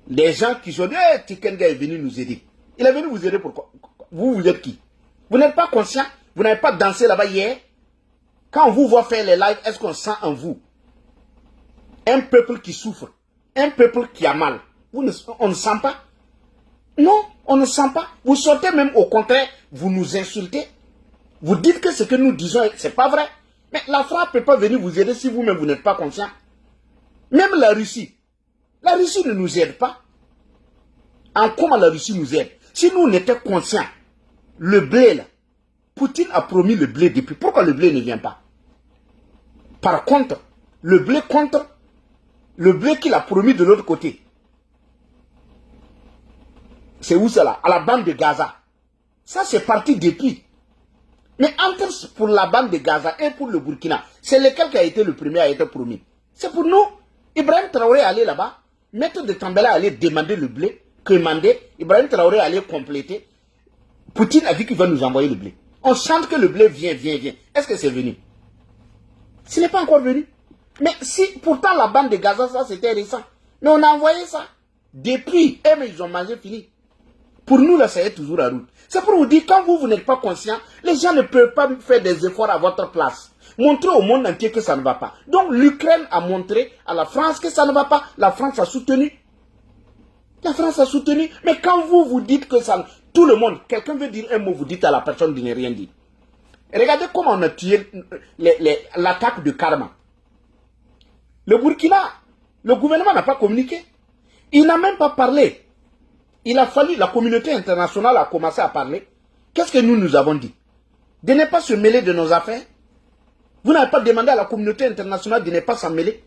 Les gens qui sont dit, Tikenga est venu nous aider. Il est venu vous aider pourquoi? Vous êtes qui? Vous n'êtes pas conscient? Vous n'avez pas dansé là-bas hier? Quand on vous voit faire les lives, est-ce qu'on sent en vous un peuple qui souffre? Un peuple qui a mal. On ne sent pas. Non, on ne sent pas. Vous sortez même au contraire, vous nous insultez. Vous dites que ce que nous disons, c'est pas vrai. Mais la France ne peut pas venir vous aider si vous-même vous n'êtes pas conscient. Même la Russie. La Russie ne nous aide pas. En comment la Russie nous aide? Si nous on était conscients, le blé là, Poutine a promis le blé depuis. Pourquoi le blé ne vient pas? Par contre, le blé contre le blé qu'il a promis de l'autre côté. C'est où ça là? À la bande de Gaza. Ça c'est parti depuis. Mais entre pour la bande de Gaza et pour le Burkina, c'est lequel qui a été le premier à être promis? C'est pour nous. Ibrahim Traoré allait là-bas, Maître de Tambela allait demander le blé, commander, Ibrahim Traoré allait compléter. Poutine a dit qu'il va nous envoyer le blé. On chante que le blé vient. Est-ce que c'est venu? Ce n'est pas encore venu. Mais si, pourtant la bande de Gaza, ça c'était récent. Mais on a envoyé ça. Depuis, mais ils ont mangé fini. Pour nous, là, ça est toujours à route. C'est pour vous dire, quand vous n'êtes pas conscient, les gens ne peuvent pas faire des efforts à votre place. Montrez au monde entier que ça ne va pas. Donc l'Ukraine a montré à la France que ça ne va pas. La France a soutenu. La France a soutenu. Mais quand vous dites que ça... Tout le monde, quelqu'un veut dire un mot, vous dites à la personne de ne rien dire. Et regardez comment on a tué l'attaque de Karma. Le Burkina, le gouvernement n'a pas communiqué. Il n'a même pas parlé. Il a fallu, la communauté internationale a commencé à parler. Qu'est-ce que nous avons dit? De ne pas se mêler de nos affaires. Vous n'avez pas demandé à la communauté internationale de ne pas s'en mêler.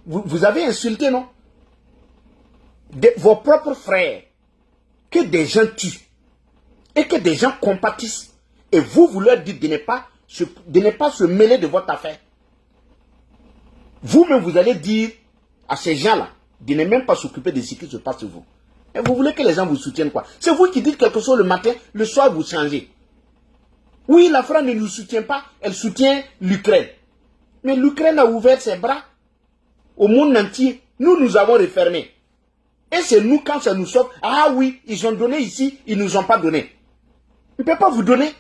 Vous avez insulté, non? Vos propres frères. Que des gens tuent. Et que des gens compatissent. Et vous leur dites de ne pas se mêler de votre affaire. Vous-même, vous allez dire à ces gens-là de ne même pas s'occuper de ce qui se passe sur vous. Et vous voulez que les gens vous soutiennent quoi? C'est vous qui dites quelque chose le matin, le soir vous changez. Oui, la France ne nous soutient pas, elle soutient l'Ukraine. Mais l'Ukraine a ouvert ses bras au monde entier. Nous avons refermé. Et c'est nous, quand ça nous sort, ah oui, ils ont donné ici, ils ne nous ont pas donné. Ils ne peuvent pas vous donner.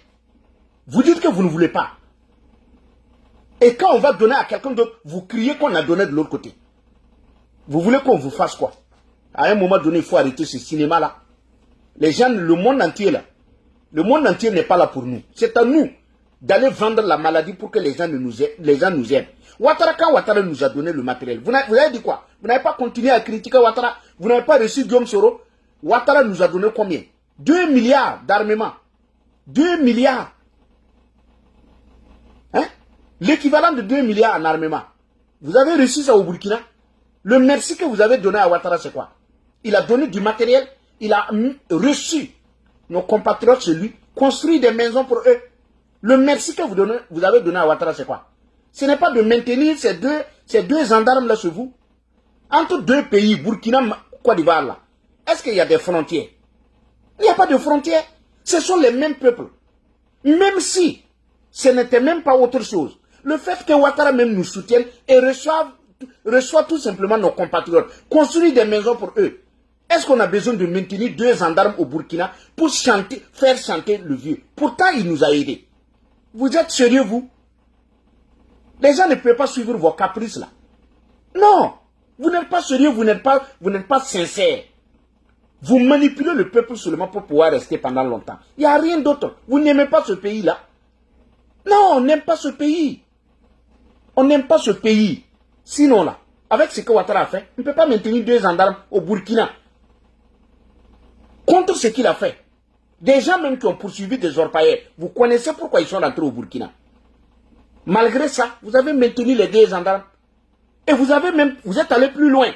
Vous dites que vous ne voulez pas. Et quand on va donner à quelqu'un d'autre, vous criez qu'on a donné de l'autre côté. Vous voulez qu'on vous fasse quoi? À un moment donné, il faut arrêter ce cinéma-là. Les gens, le monde entier là, le monde entier n'est pas là pour nous. C'est à nous d'aller vendre la maladie pour que les gens nous aident. Ouattara, quand Ouattara nous a donné le matériel, vous avez dit quoi? Vous n'avez pas continué à critiquer Ouattara. Vous n'avez pas reçu Guillaume Soro. Ouattara nous a donné combien? 2 milliards d'armement. 2 milliards. Hein? L'équivalent de 2 milliards en armement. Vous avez reçu ça au Burkina? Le merci que vous avez donné à Ouattara, c'est quoi? Il a donné du matériel. Il a reçu nos compatriotes chez lui, construit des maisons pour eux. Le merci que vous avez donné à Ouattara, c'est quoi? Ce n'est pas de maintenir ces deux gendarmes là chez vous. Entre deux pays, Burkina, Côte d'Ivoire là, est-ce qu'il y a des frontières? Il n'y a pas de frontières. Ce sont les mêmes peuples. Même si ce n'était même pas autre chose. Le fait que Ouattara même nous soutienne et reçoit tout simplement nos compatriotes, construit des maisons pour eux. Est-ce qu'on a besoin de maintenir 2 gendarmes au Burkina pour faire chanter le vieux? Pourtant, il nous a aidés. Vous êtes sérieux, vous? Les gens ne peuvent pas suivre vos caprices là. Non, vous n'êtes pas sérieux, vous n'êtes pas sincère. Vous manipulez le peuple seulement pour pouvoir rester pendant longtemps. Il n'y a rien d'autre. Vous n'aimez pas ce pays-là. Non, on n'aime pas ce pays. On n'aime pas ce pays. Sinon là, avec ce que Ouattara a fait, on ne peut pas maintenir 2 gendarmes au Burkina. Contre ce qu'il a fait. Des gens même qui ont poursuivi des orpailleurs. Vous connaissez pourquoi ils sont rentrés au Burkina. Malgré ça, vous avez maintenu les 2 gendarmes. Et vous êtes allé plus loin.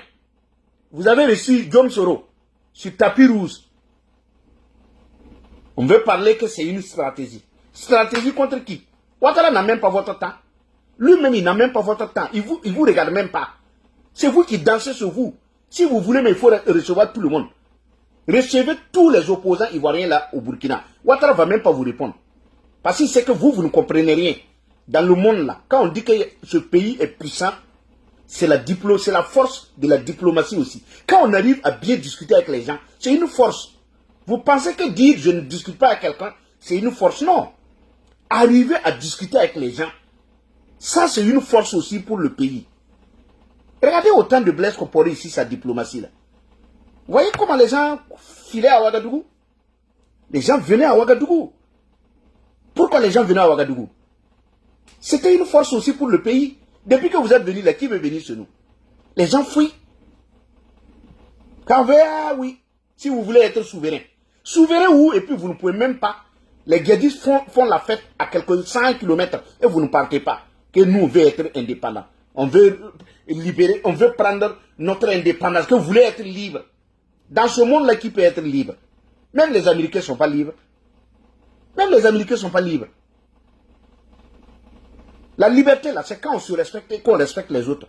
Vous avez reçu Guillaume Soro sur tapis rouge. On veut parler que c'est une stratégie. Stratégie contre qui? Ouattara n'a même pas votre temps. Lui-même, il n'a même pas votre temps. Il vous regarde même pas. C'est vous qui dansez sur vous. Si vous voulez, mais il faut recevoir tout le monde. Recevez tous les opposants ivoiriens là au Burkina. Ouattara ne va même pas vous répondre. Parce qu'il sait que vous ne comprenez rien. Dans le monde là, quand on dit que ce pays est puissant, c'est la force de la diplomatie aussi. Quand on arrive à bien discuter avec les gens, c'est une force. Vous pensez que dire je ne discute pas avec quelqu'un, c'est une force? Non. Arriver à discuter avec les gens, ça c'est une force aussi pour le pays. Regardez autant de Blaise Compaoré ici, sa diplomatie là. Vous voyez comment les gens filaient à Ouagadougou? Les gens venaient à Ouagadougou. Pourquoi les gens venaient à Ouagadougou? C'était une force aussi pour le pays. Depuis que vous êtes venus là, qui veut venir chez nous? Les gens fuient. Quand on veut, ah oui, si vous voulez être souverain. Souverain où? Et puis vous ne pouvez même pas. Les guédistes font la fête à quelques 100 km et vous ne partez pas. Que nous, on veut être indépendants. On veut libérer, on veut prendre notre indépendance. Que vous voulez être libre. Dans ce monde-là, qui peut être libre? Même les Américains ne sont pas libres. Même les Américains ne sont pas libres. La liberté, là, c'est quand on se respecte et qu'on respecte les autres.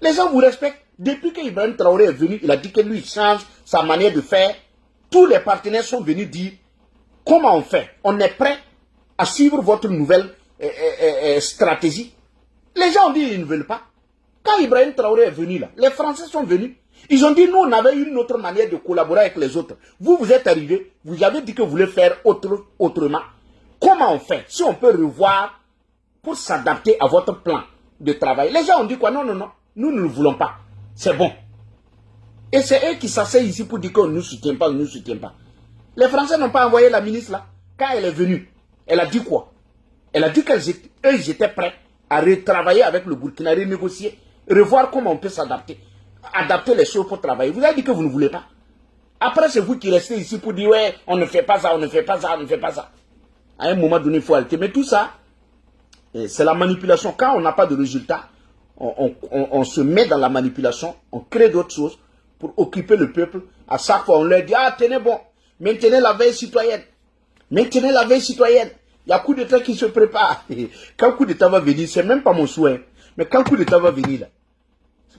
Les gens vous respectent. Depuis qu'Ibrahim Traoré est venu, il a dit que lui, il change sa manière de faire. Tous les partenaires sont venus dire comment on fait. On est prêt à suivre votre nouvelle stratégie. Les gens ont dit qu'ils ne veulent pas. Quand Ibrahim Traoré est venu là, les Français sont venus. Ils ont dit nous, on avait une autre manière de collaborer avec les autres. Vous, vous êtes arrivés, vous avez dit que vous voulez faire autrement. Comment on fait? Si on peut revoir pour s'adapter à votre plan de travail. Les gens ont dit quoi? Non, non, non. Nous ne le voulons pas. C'est bon. Et c'est eux qui s'asseyent ici pour dire qu'on ne nous soutient pas, on ne nous soutient pas. Les Français n'ont pas envoyé la ministre là. Quand elle est venue, elle a dit quoi? Elle a dit qu'eux, ils étaient prêts à retravailler avec le Burkina, renégocier, revoir comment on peut s'adapter. Adapter les choses pour travailler. Vous avez dit que vous ne voulez pas. Après, c'est vous qui restez ici pour dire, ouais, on ne fait pas ça, on ne fait pas ça, on ne fait pas ça. À un moment donné, il faut arrêter. Mais tout ça, c'est la manipulation. Quand on n'a pas de résultat, on se met dans la manipulation, on crée d'autres choses pour occuper le peuple. À chaque fois, on leur dit, ah, tenez bon, maintenez la veille citoyenne. Maintenez la veille citoyenne. Il y a coup d'État qui se prépare. Quand coup d'État va venir, c'est même pas mon souhait. Mais quand coup d'État va venir, là,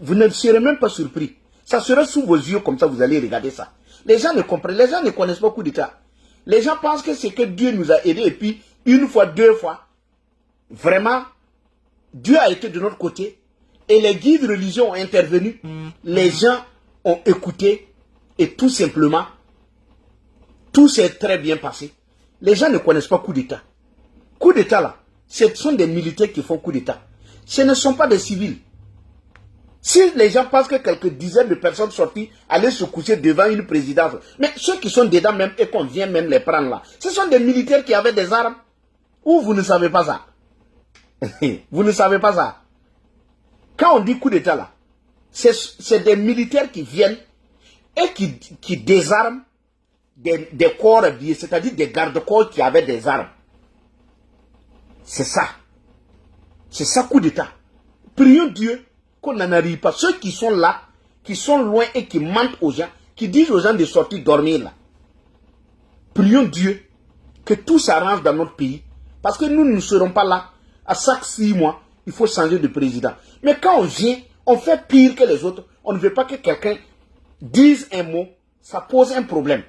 vous ne serez même pas surpris. Ça sera sous vos yeux, comme ça, vous allez regarder ça. Les gens ne comprennent, les gens ne connaissent pas coup d'État. Les gens pensent que c'est que Dieu nous a aidés et puis, une fois, 2 fois, vraiment, Dieu a été de notre côté et les guides religieux ont intervenu. Les gens ont écouté et tout simplement, tout s'est très bien passé. Les gens ne connaissent pas coup d'État. Coup d'État là, ce sont des militaires qui font coup d'État. Ce ne sont pas des civils. Si les gens pensent que quelques dizaines de personnes sorties allaient se coucher devant une présidence, mais ceux qui sont dedans même et qu'on vient même les prendre là, ce sont des militaires qui avaient des armes. Ou vous ne savez pas ça? Vous ne savez pas ça? Quand on dit coup d'État là, c'est des militaires qui viennent et qui désarment des corps habillés, c'est-à-dire des gardes-corps qui avaient des armes. C'est ça. C'est ça coup d'État. Prions Dieu qu'on n'en arrive pas. Ceux qui sont là, qui sont loin et qui mentent aux gens, qui disent aux gens de sortir dormir là. Prions Dieu que tout s'arrange dans notre pays. Parce que nous ne serons pas là. À chaque 6 mois, il faut changer de président. Mais quand on vient, on fait pire que les autres. On ne veut pas que quelqu'un dise un mot. Ça pose un problème.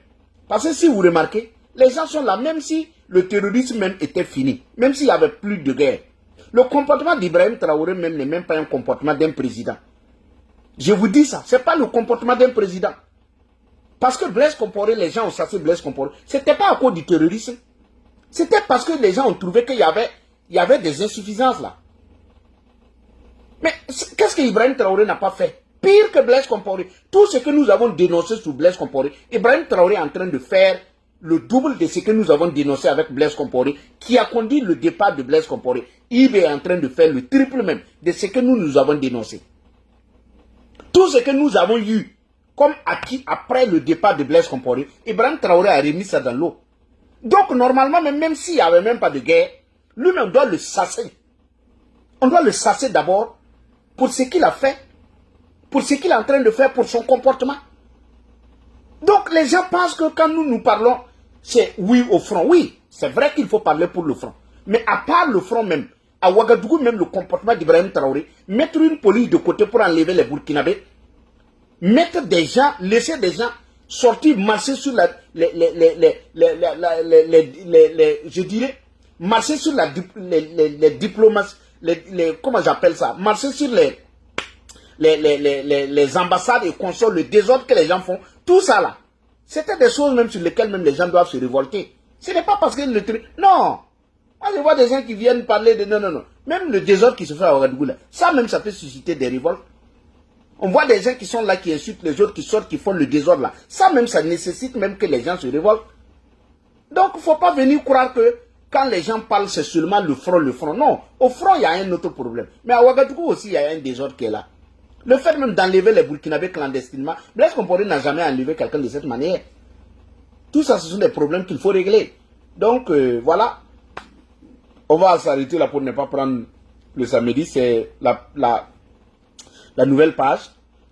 Parce que si vous remarquez, les gens sont là, même si le terrorisme même était fini. Même s'il n'y avait plus de guerre. Le comportement d'Ibrahim Traoré même n'est même pas un comportement d'un président. Je vous dis ça, ce n'est pas le comportement d'un président. Parce que Blaise Compaoré, les gens ont chassé Blaise Compaoré. Ce n'était pas à cause du terrorisme. C'était parce que les gens ont trouvé qu'il y avait des insuffisances là. Mais qu'est-ce que Ibrahim Traoré n'a pas fait? Pire que Blaise Compaoré. Tout ce que nous avons dénoncé sur Blaise Compaoré, Ibrahim Traoré est en train de faire le double de ce que nous avons dénoncé avec Blaise Compaoré, qui a conduit le départ de Blaise Compaoré. Il est en train de faire le triple même de ce que nous avons dénoncé. Tout ce que nous avons eu comme acquis après le départ de Blaise Compaoré, Ibrahim Traoré a remis ça dans l'eau. Donc normalement, même s'il n'y avait même pas de guerre, lui-même doit le sasser. On doit le sasser d'abord pour ce qu'il a fait, pour ce qu'il est en train de faire, pour son comportement. Donc les gens pensent que quand nous parlons, c'est oui au front. Oui, c'est vrai qu'il faut parler pour le front. Mais à part le front même, à Ouagadougou même le comportement d'Ibrahim Traoré, mettre une police de côté pour enlever les Burkinabés, mettre des gens, laisser des gens sortir, marcher sur je dirais, marcher sur les diplomaties, comment j'appelle ça, marcher sur les ambassades et consuls, le désordre que les gens font, tout ça là, c'était des choses même sur lesquelles même les gens doivent se révolter. Ce n'est pas parce que le truc, non. Moi je vois des gens qui viennent parler de non. Même le désordre qui se fait à Ouagadougou là, ça même ça peut susciter des révoltes. On voit des gens qui sont là, qui insultent les autres, qui sortent, qui font le désordre là. Ça même, ça nécessite même que les gens se révoltent. Donc, il ne faut pas venir croire que quand les gens parlent, c'est seulement le front, le front. Non, au front, il y a un autre problème. Mais à Ouagadougou aussi, il y a un désordre qui est là. Le fait même d'enlever les Burkinabés clandestinement, Blaise Compaoré n'a jamais enlevé quelqu'un de cette manière. Tout ça, ce sont des problèmes qu'il faut régler. Donc, voilà. On va s'arrêter là pour ne pas prendre le samedi. C'est la nouvelle page.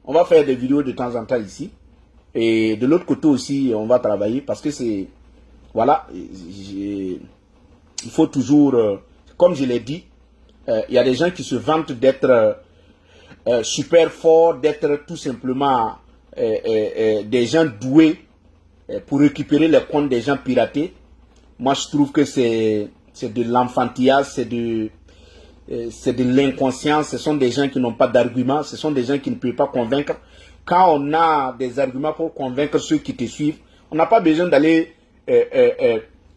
On va faire des vidéos de temps en temps ici. Et de l'autre côté aussi, on va travailler parce que c'est... Voilà. Il faut toujours... comme je l'ai dit, il y a des gens qui se vantent d'être super forts, d'être tout simplement des gens doués pour récupérer les comptes des gens piratés. Moi, je trouve que c'est de l'enfantillage, c'est de l'inconscience. Ce sont des gens qui n'ont pas d'arguments, ce sont des gens qui ne peuvent pas convaincre. Quand on a des arguments pour convaincre ceux qui te suivent, on n'a pas besoin d'aller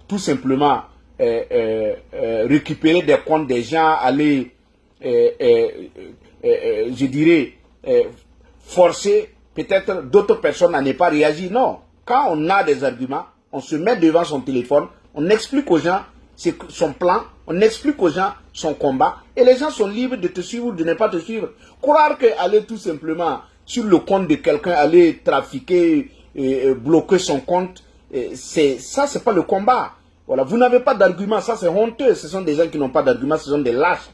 tout simplement récupérer des comptes des gens, aller, je dirais, forcer peut-être d'autres personnes à ne pas réagir. Non, quand on a des arguments, on se met devant son téléphone, on explique aux gens son plan, on explique aux gens son combat, et les gens sont libres de te suivre ou de ne pas te suivre. Croire qu'aller tout simplement sur le compte de quelqu'un, aller trafiquer, bloquer son compte, ça c'est pas le combat. Voilà, vous n'avez pas d'arguments, ça c'est honteux, ce sont des gens qui n'ont pas d'arguments, ce sont des lâches.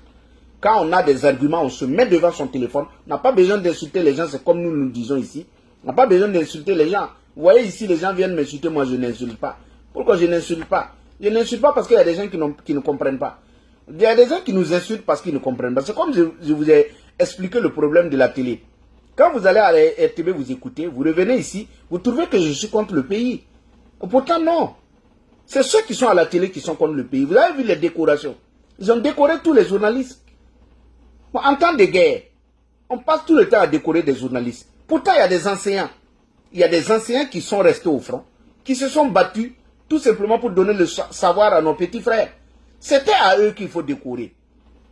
Quand on a des arguments, on se met devant son téléphone, on n'a pas besoin d'insulter les gens, c'est comme nous disons ici, on n'a pas besoin d'insulter les gens. Vous voyez ici, les gens viennent m'insulter, moi je n'insulte pas. Pourquoi je n'insulte pas? Je n'insulte pas parce qu'il y a des gens qui ne comprennent pas. Il y a des gens qui nous insultent parce qu'ils ne comprennent pas. C'est comme je vous ai expliqué le problème de la télé. Quand vous allez à la RTV, vous écoutez, vous revenez ici, vous trouvez que je suis contre le pays. Pourtant non. C'est ceux qui sont à la télé qui sont contre le pays. Vous avez vu les décorations. Ils ont décoré tous les journalistes. Bon, en temps de guerre, on passe tout le temps à décorer des journalistes. Pourtant, il y a des enseignants. Il y a des enseignants qui sont restés au front, qui se sont battus tout simplement pour donner le savoir à nos petits frères. C'était à eux qu'il faut décorer.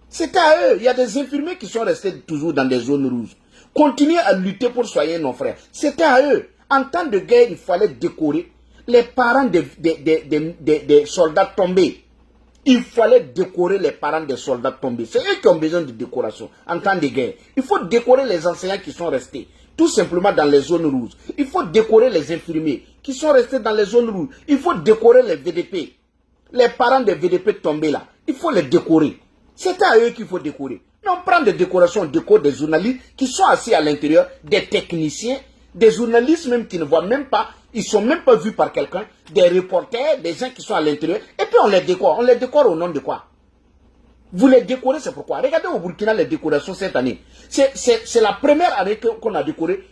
C'était à eux. Il y a des infirmiers qui sont restés toujours dans des zones rouges. Continuez à lutter pour soigner nos frères. C'était à eux. En temps de guerre, il fallait décorer les parents des soldats tombés. Il fallait décorer les parents des soldats tombés. C'est eux qui ont besoin de décoration en temps de guerre. Il faut décorer les enseignants qui sont restés tout simplement dans les zones rouges. Il faut décorer les infirmiers qui sont restés dans les zones rouges. Il faut décorer les VDP. Les parents des VDP tombés là, il faut les décorer. C'est à eux qu'il faut décorer. Mais on prend des décorations, on décore des journalistes qui sont assis à l'intérieur, des techniciens, des journalistes même qui ne voient même pas, ils ne sont même pas vus par quelqu'un, des reporters, des gens qui sont à l'intérieur, et puis on les décore. On les décore au nom de quoi? Vous les décorez, c'est pourquoi? Regardez au Burkina les décorations cette année. C'est la première année qu'on a décoré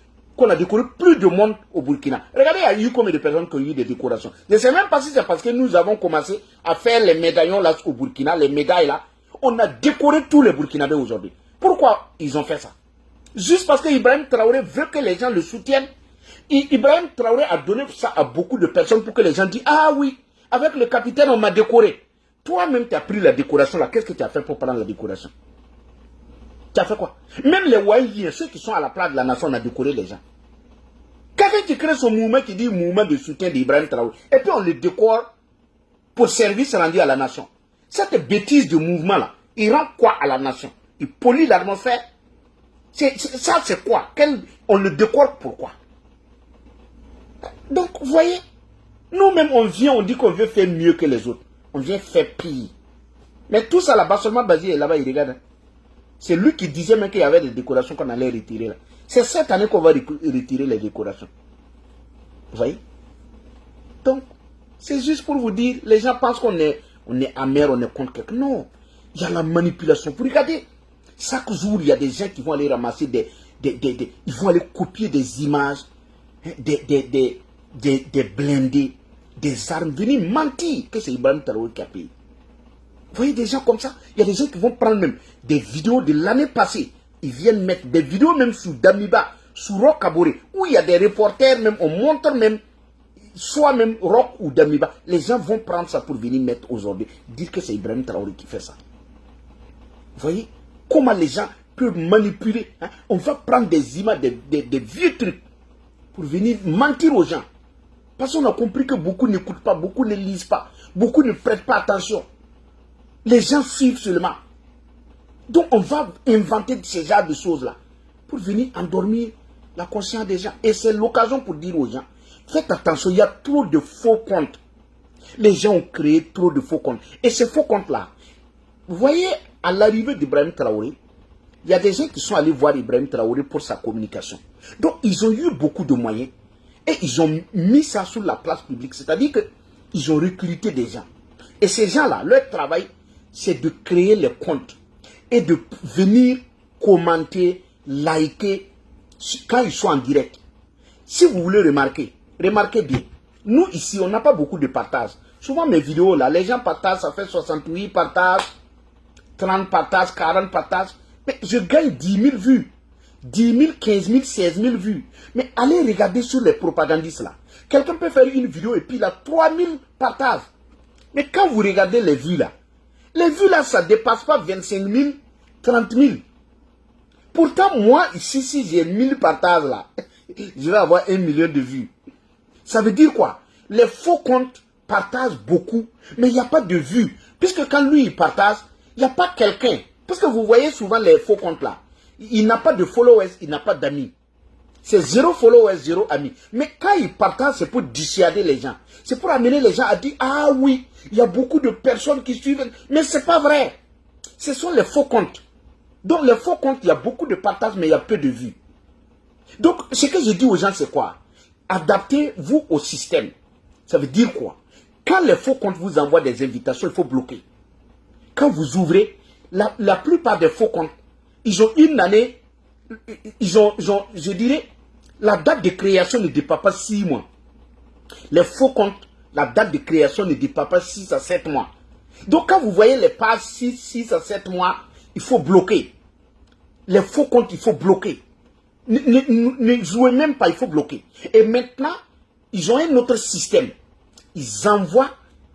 plus de monde au Burkina. Regardez, il y a eu combien de personnes qui ont eu des décorations. Je ne sais même pas si c'est parce que nous avons commencé à faire les médaillons là au Burkina, les médailles là. On a décoré tous les Burkinabés aujourd'hui. Pourquoi ils ont fait ça? Juste parce que Ibrahim Traoré veut que les gens le soutiennent. Ibrahim Traoré a donné ça à beaucoup de personnes pour que les gens disent, ah oui, avec le capitaine on m'a décoré. Toi-même, tu as pris la décoration là. Qu'est-ce que tu as fait pour prendre la décoration? Tu as fait quoi? Même les Wahiliens, ceux qui sont à la place de la nation, on a décoré les gens. Quelqu'un qui crée son mouvement, qui dit mouvement de soutien d'Ibrahim Traoré, et puis on le décore pour service rendu à la nation. Cette bêtise de mouvement-là, il rend quoi à la nation? Il pollue l'atmosphère. Ça, c'est quoi? On le décore pourquoi? Donc, vous voyez, nous-mêmes, on vient, on dit qu'on veut faire mieux que les autres. On vient faire pire. Mais tout ça là-bas, seulement Basile est là-bas, il regarde. C'est lui qui disait même qu'il y avait des décorations qu'on allait retirer là. C'est cette année qu'on va retirer les décorations. Vous voyez? Donc, c'est juste pour vous dire, les gens pensent qu'on est amer, on est contre quelqu'un. Non, il y a la manipulation. Vous regardez, chaque jour, il y a des gens qui vont aller ramasser ils vont aller copier des images, des blindés, des armes, venir mentir que c'est Ibrahim Traoré qui a payé. Vous voyez des gens comme ça? Il y a des gens qui vont prendre même des vidéos de l'année passée. Ils viennent mettre des vidéos même sous Damiba, sous Roch Kaboré, où il y a des reporters même, on montre même, soit même Roch ou Damiba. Les gens vont prendre ça pour venir mettre aujourd'hui, dire que c'est Ibrahim Traoré qui fait ça. Vous voyez comment les gens peuvent manipuler, hein? On va prendre des images, des vieux trucs pour venir mentir aux gens. Parce qu'on a compris que beaucoup n'écoutent pas, beaucoup ne lisent pas, beaucoup ne prêtent pas attention. Les gens suivent seulement. Donc on va inventer ce genre de choses-là pour venir endormir la conscience des gens. Et c'est l'occasion pour dire aux gens, faites attention, il y a trop de faux comptes. Les gens ont créé trop de faux comptes. Et ces faux comptes-là, vous voyez, à l'arrivée d'Ibrahim Traoré, il y a des gens qui sont allés voir Ibrahim Traoré pour sa communication. Donc ils ont eu beaucoup de moyens et ils ont mis ça sur la place publique. C'est-à-dire qu'ils ont recruté des gens. Et ces gens-là, leur travail, c'est de créer les comptes et de venir commenter, liker quand ils sont en direct. Si vous voulez remarquer, remarquez bien. Nous ici, on n'a pas beaucoup de partages. Souvent mes vidéos là, les gens partagent, ça fait 68 partages, 30 partages, 40 partages. Mais je gagne 10 000 vues. 10 000, 15 000, 16 000 vues. Mais allez regarder sur les propagandistes là. Quelqu'un peut faire une vidéo et puis il a 3 000 partages. Mais quand vous regardez les vues là, ça ne dépasse pas 25 000, 30 000. Pourtant, moi, ici, si j'ai 1000 partages là, je vais avoir 1 million de vues. Ça veut dire quoi? Les faux comptes partagent beaucoup, mais il n'y a pas de vues. Puisque quand lui, il partage, il n'y a pas quelqu'un. Parce que vous voyez souvent les faux comptes là. Il n'a pas de followers, il n'a pas d'amis. C'est 0 followers, 0 amis. Mais quand il partage, c'est pour dissuader les gens. C'est pour amener les gens à dire, ah oui, il y a beaucoup de personnes qui suivent. Mais ce n'est pas vrai. Ce sont les faux comptes. Donc les faux comptes, il y a beaucoup de partages, mais il y a peu de vues. Donc ce que je dis aux gens, c'est quoi? Adaptez-vous au système. Ça veut dire quoi? Quand les faux comptes vous envoient des invitations, il faut bloquer. Quand vous ouvrez, la plupart des faux comptes, ils ont une année, je dirais, la date de création ne dépasse pas 6 mois. Les faux comptes, la date de création ne dépasse pas 6 à 7 mois. Donc quand vous voyez les pages 6 à 7 mois, il faut bloquer. Les faux comptes, il faut bloquer. Ne jouez même pas, il faut bloquer. Et maintenant, ils ont un autre système. Ils envoient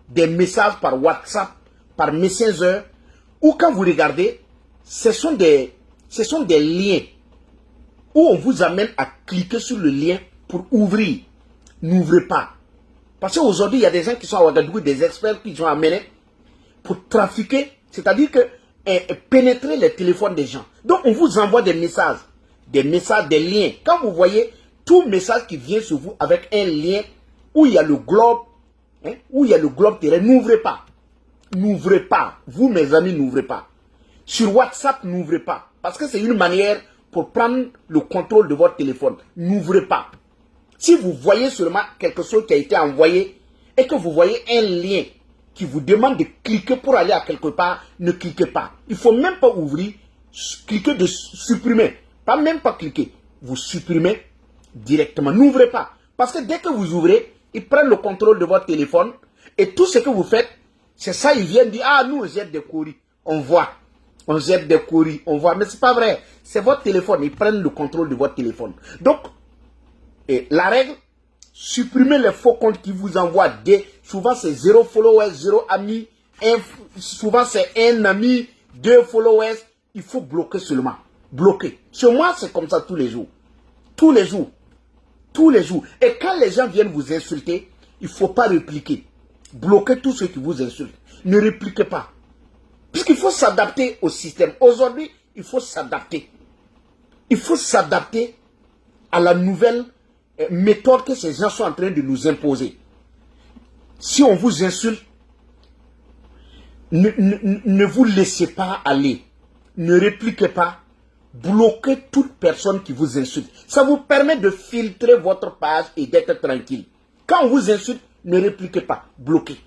des messages par WhatsApp, par Messenger, ou quand vous regardez, ce sont des liens où on vous amène à cliquer sur le lien pour ouvrir. N'ouvrez pas. Parce qu'aujourd'hui, il y a des gens qui sont à Ouagadougou, des experts qui sont amenés pour trafiquer, c'est-à-dire que pénétrer les téléphones des gens. Donc, on vous envoie des messages, des liens. Quand vous voyez tout message qui vient sur vous avec un lien où il y a le globe, où il y a le globe terrestre, n'ouvrez pas. N'ouvrez pas. Vous, mes amis, n'ouvrez pas. Sur WhatsApp, n'ouvrez pas. Parce que c'est une manière pour prendre le contrôle de votre téléphone. N'ouvrez pas. Si vous voyez seulement quelque chose qui a été envoyé et que vous voyez un lien qui vous demande de cliquer pour aller à quelque part, ne cliquez pas. Il ne faut même pas ouvrir, cliquer de supprimer. Pas même pas cliquer. Vous supprimez directement. N'ouvrez pas. Parce que dès que vous ouvrez, ils prennent le contrôle de votre téléphone et tout ce que vous faites, c'est ça, ils viennent dire, ah, nous, on jette des courriers. On voit. On jette des courriers. On voit. Mais ce n'est pas vrai. C'est votre téléphone. Ils prennent le contrôle de votre téléphone. Donc, la règle, supprimez les faux comptes qui vous envoient souvent c'est 0 followers, 0 amis. Souvent c'est 1 ami, 2 followers. Il faut bloquer seulement. Bloquer. Chez moi, c'est comme ça tous les jours. Tous les jours. Tous les jours. Et quand les gens viennent vous insulter, il ne faut pas répliquer. Bloquez tous ceux qui vous insultent. Ne répliquez pas. Puisqu'il faut s'adapter au système. Aujourd'hui, il faut s'adapter. Il faut s'adapter à la nouvelle méthode que ces gens sont en train de nous imposer. Si on vous insulte, ne vous laissez pas aller. Ne répliquez pas. Bloquez toute personne qui vous insulte. Ça vous permet de filtrer votre page et d'être tranquille. Quand on vous insulte, ne répliquez pas. Bloquez.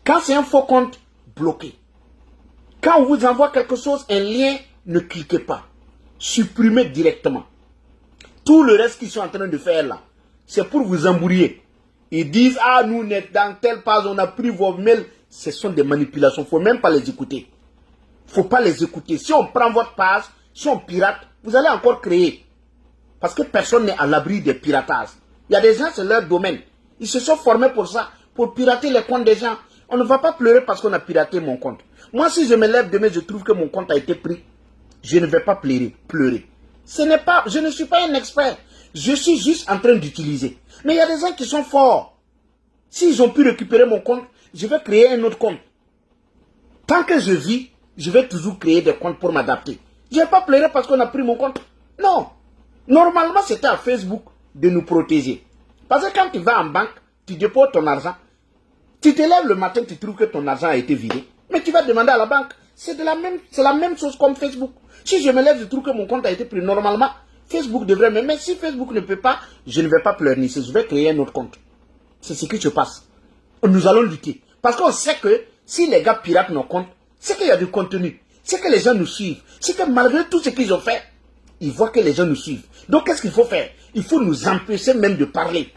Quand c'est un faux compte, bloquez. Quand on vous envoie quelque chose, un lien, ne cliquez pas. Supprimez directement. Tout le reste qu'ils sont en train de faire là, c'est pour vous embrouiller. Ils disent, ah, nous, on est dans telle page, on a pris vos mails. Ce sont des manipulations. Il ne faut même pas les écouter. Il ne faut pas les écouter. Si on prend votre page, si on pirate, vous allez encore créer. Parce que personne n'est à l'abri des piratages. Il y a des gens, c'est leur domaine. Ils se sont formés pour ça, pour pirater les comptes des gens. On ne va pas pleurer parce qu'on a piraté mon compte. Moi, si je me lève demain, je trouve que mon compte a été pris, je ne vais pas pleurer. Je ne suis pas un expert. Je suis juste en train d'utiliser. Mais il y a des gens qui sont forts. S'ils ont pu récupérer mon compte, je vais créer un autre compte. Tant que je vis, je vais toujours créer des comptes pour m'adapter. Je ne vais pas pleurer parce qu'on a pris mon compte. Non. Normalement, c'était à Facebook de nous protéger. Parce que quand tu vas en banque, tu déposes ton argent. Tu te lèves le matin, tu trouves que ton argent a été vidé. Mais tu vas demander à la banque. C'est la même chose comme Facebook. Si je me lève, je trouve que mon compte a été pris. Normalement, Facebook devrait me... Mais si Facebook ne peut pas, je ne vais pas pleurnicher. Je vais créer un autre compte. C'est ce qui se passe. Nous allons lutter. Parce qu'on sait que si les gars piratent nos comptes, c'est qu'il y a du contenu. C'est que les gens nous suivent. C'est que malgré tout ce qu'ils ont fait, ils voient que les gens nous suivent. Donc qu'est-ce qu'il faut faire? Il faut nous empêcher même de parler.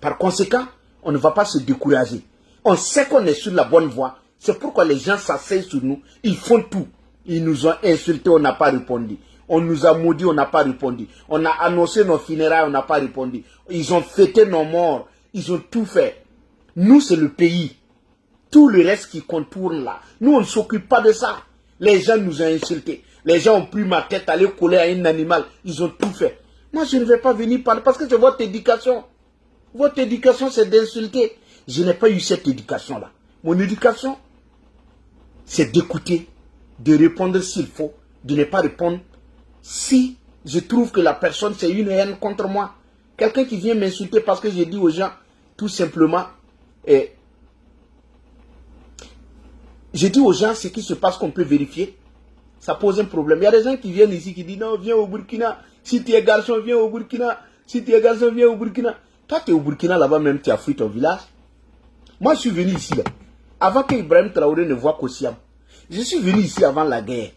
Par conséquent, on ne va pas se décourager. On sait qu'on est sur la bonne voie. C'est pourquoi les gens s'asseyent sur nous. Ils font tout. Ils nous ont insultés, on n'a pas répondu. On nous a maudits, on n'a pas répondu. On a annoncé nos funérailles, on n'a pas répondu. Ils ont fêté nos morts. Ils ont tout fait. Nous, c'est le pays. Tout le reste qui contourne là. Nous, on ne s'occupe pas de ça. Les gens nous ont insultés. Les gens ont pris ma tête, aller coller à un animal. Ils ont tout fait. Moi, je ne vais pas venir parler parce que c'est votre éducation. Votre éducation, c'est d'insulter. Je n'ai pas eu cette éducation-là. Mon éducation, c'est d'écouter, de répondre s'il faut, de ne pas répondre si je trouve que la personne, c'est une haine contre moi. Quelqu'un qui vient m'insulter parce que j'ai dit aux gens, tout simplement, j'ai dit aux gens ce qui se passe qu'on peut vérifier. Ça pose un problème. Il y a des gens qui viennent ici qui disent non, viens au Burkina. Si tu es garçon, viens au Burkina. Si tu es garçon, viens au Burkina. Toi, tu es au Burkina là-bas, même tu as fui ton village. Moi, je suis venu ici là. Avant que Ibrahim Traoré ne voie Kossiam. Je suis venu ici avant la guerre.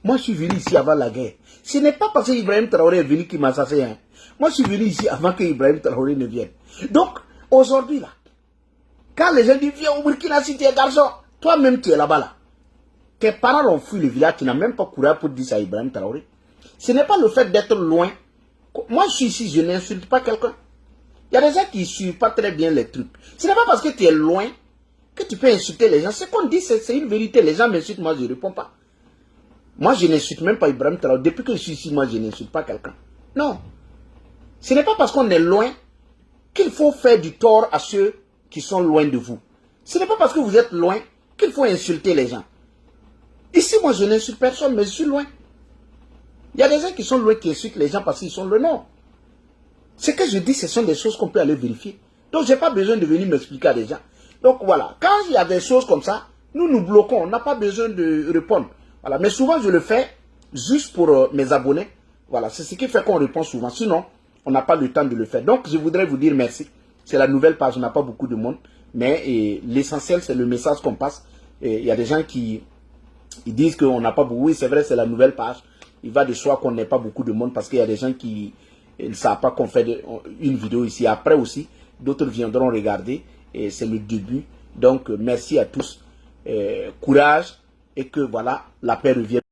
Moi, je suis venu ici avant la guerre. Ce n'est pas parce que Ibrahim Traoré est venu qu'il m'a assassiné. Hein. Moi, je suis venu ici avant que Ibrahim Traoré ne vienne. Donc, aujourd'hui là, quand les gens disent viens au Burkina si tu es garçon, toi-même tu es là-bas là. Tes parents ont fui le village, tu n'as même pas couru pour dire ça à Ibrahim Traoré. Ce n'est pas le fait d'être loin. Moi, je suis ici, je n'insulte pas quelqu'un. Il y a des gens qui ne suivent pas très bien les trucs. Ce n'est pas parce que tu es loin que tu peux insulter les gens. Ce qu'on dit, c'est une vérité. Les gens m'insultent, moi je ne réponds pas. Moi, je n'insulte même pas Ibrahim Traoré. Depuis que je suis ici, moi, je n'insulte pas quelqu'un. Non. Ce n'est pas parce qu'on est loin qu'il faut faire du tort à ceux qui sont loin de vous. Ce n'est pas parce que vous êtes loin qu'il faut insulter les gens. Ici, moi, je n'insulte personne, mais je suis loin. Il y a des gens qui sont loin qui insultent les gens parce qu'ils sont loin. Non. Ce que je dis, ce sont des choses qu'on peut aller vérifier. Donc, je n'ai pas besoin de venir m'expliquer à des gens. Donc, voilà. Quand il y a des choses comme ça, nous nous bloquons. On n'a pas besoin de répondre. Voilà. Mais souvent, je le fais juste pour mes abonnés. Voilà. C'est ce qui fait qu'on répond souvent. Sinon, on n'a pas le temps de le faire. Donc, je voudrais vous dire merci. C'est la nouvelle page. On n'a pas beaucoup de monde. Mais l'essentiel, c'est le message qu'on passe. Il y a des gens qui disent qu'on n'a pas beaucoup. Oui, c'est vrai, c'est la nouvelle page. Il va de soi qu'on n'ait pas beaucoup de monde parce qu'il y a des gens qui ne savent pas qu'on fait une vidéo ici. Après aussi, d'autres viendront regarder. Et c'est le début. Donc, merci à tous. Courage et que voilà, la paix revienne.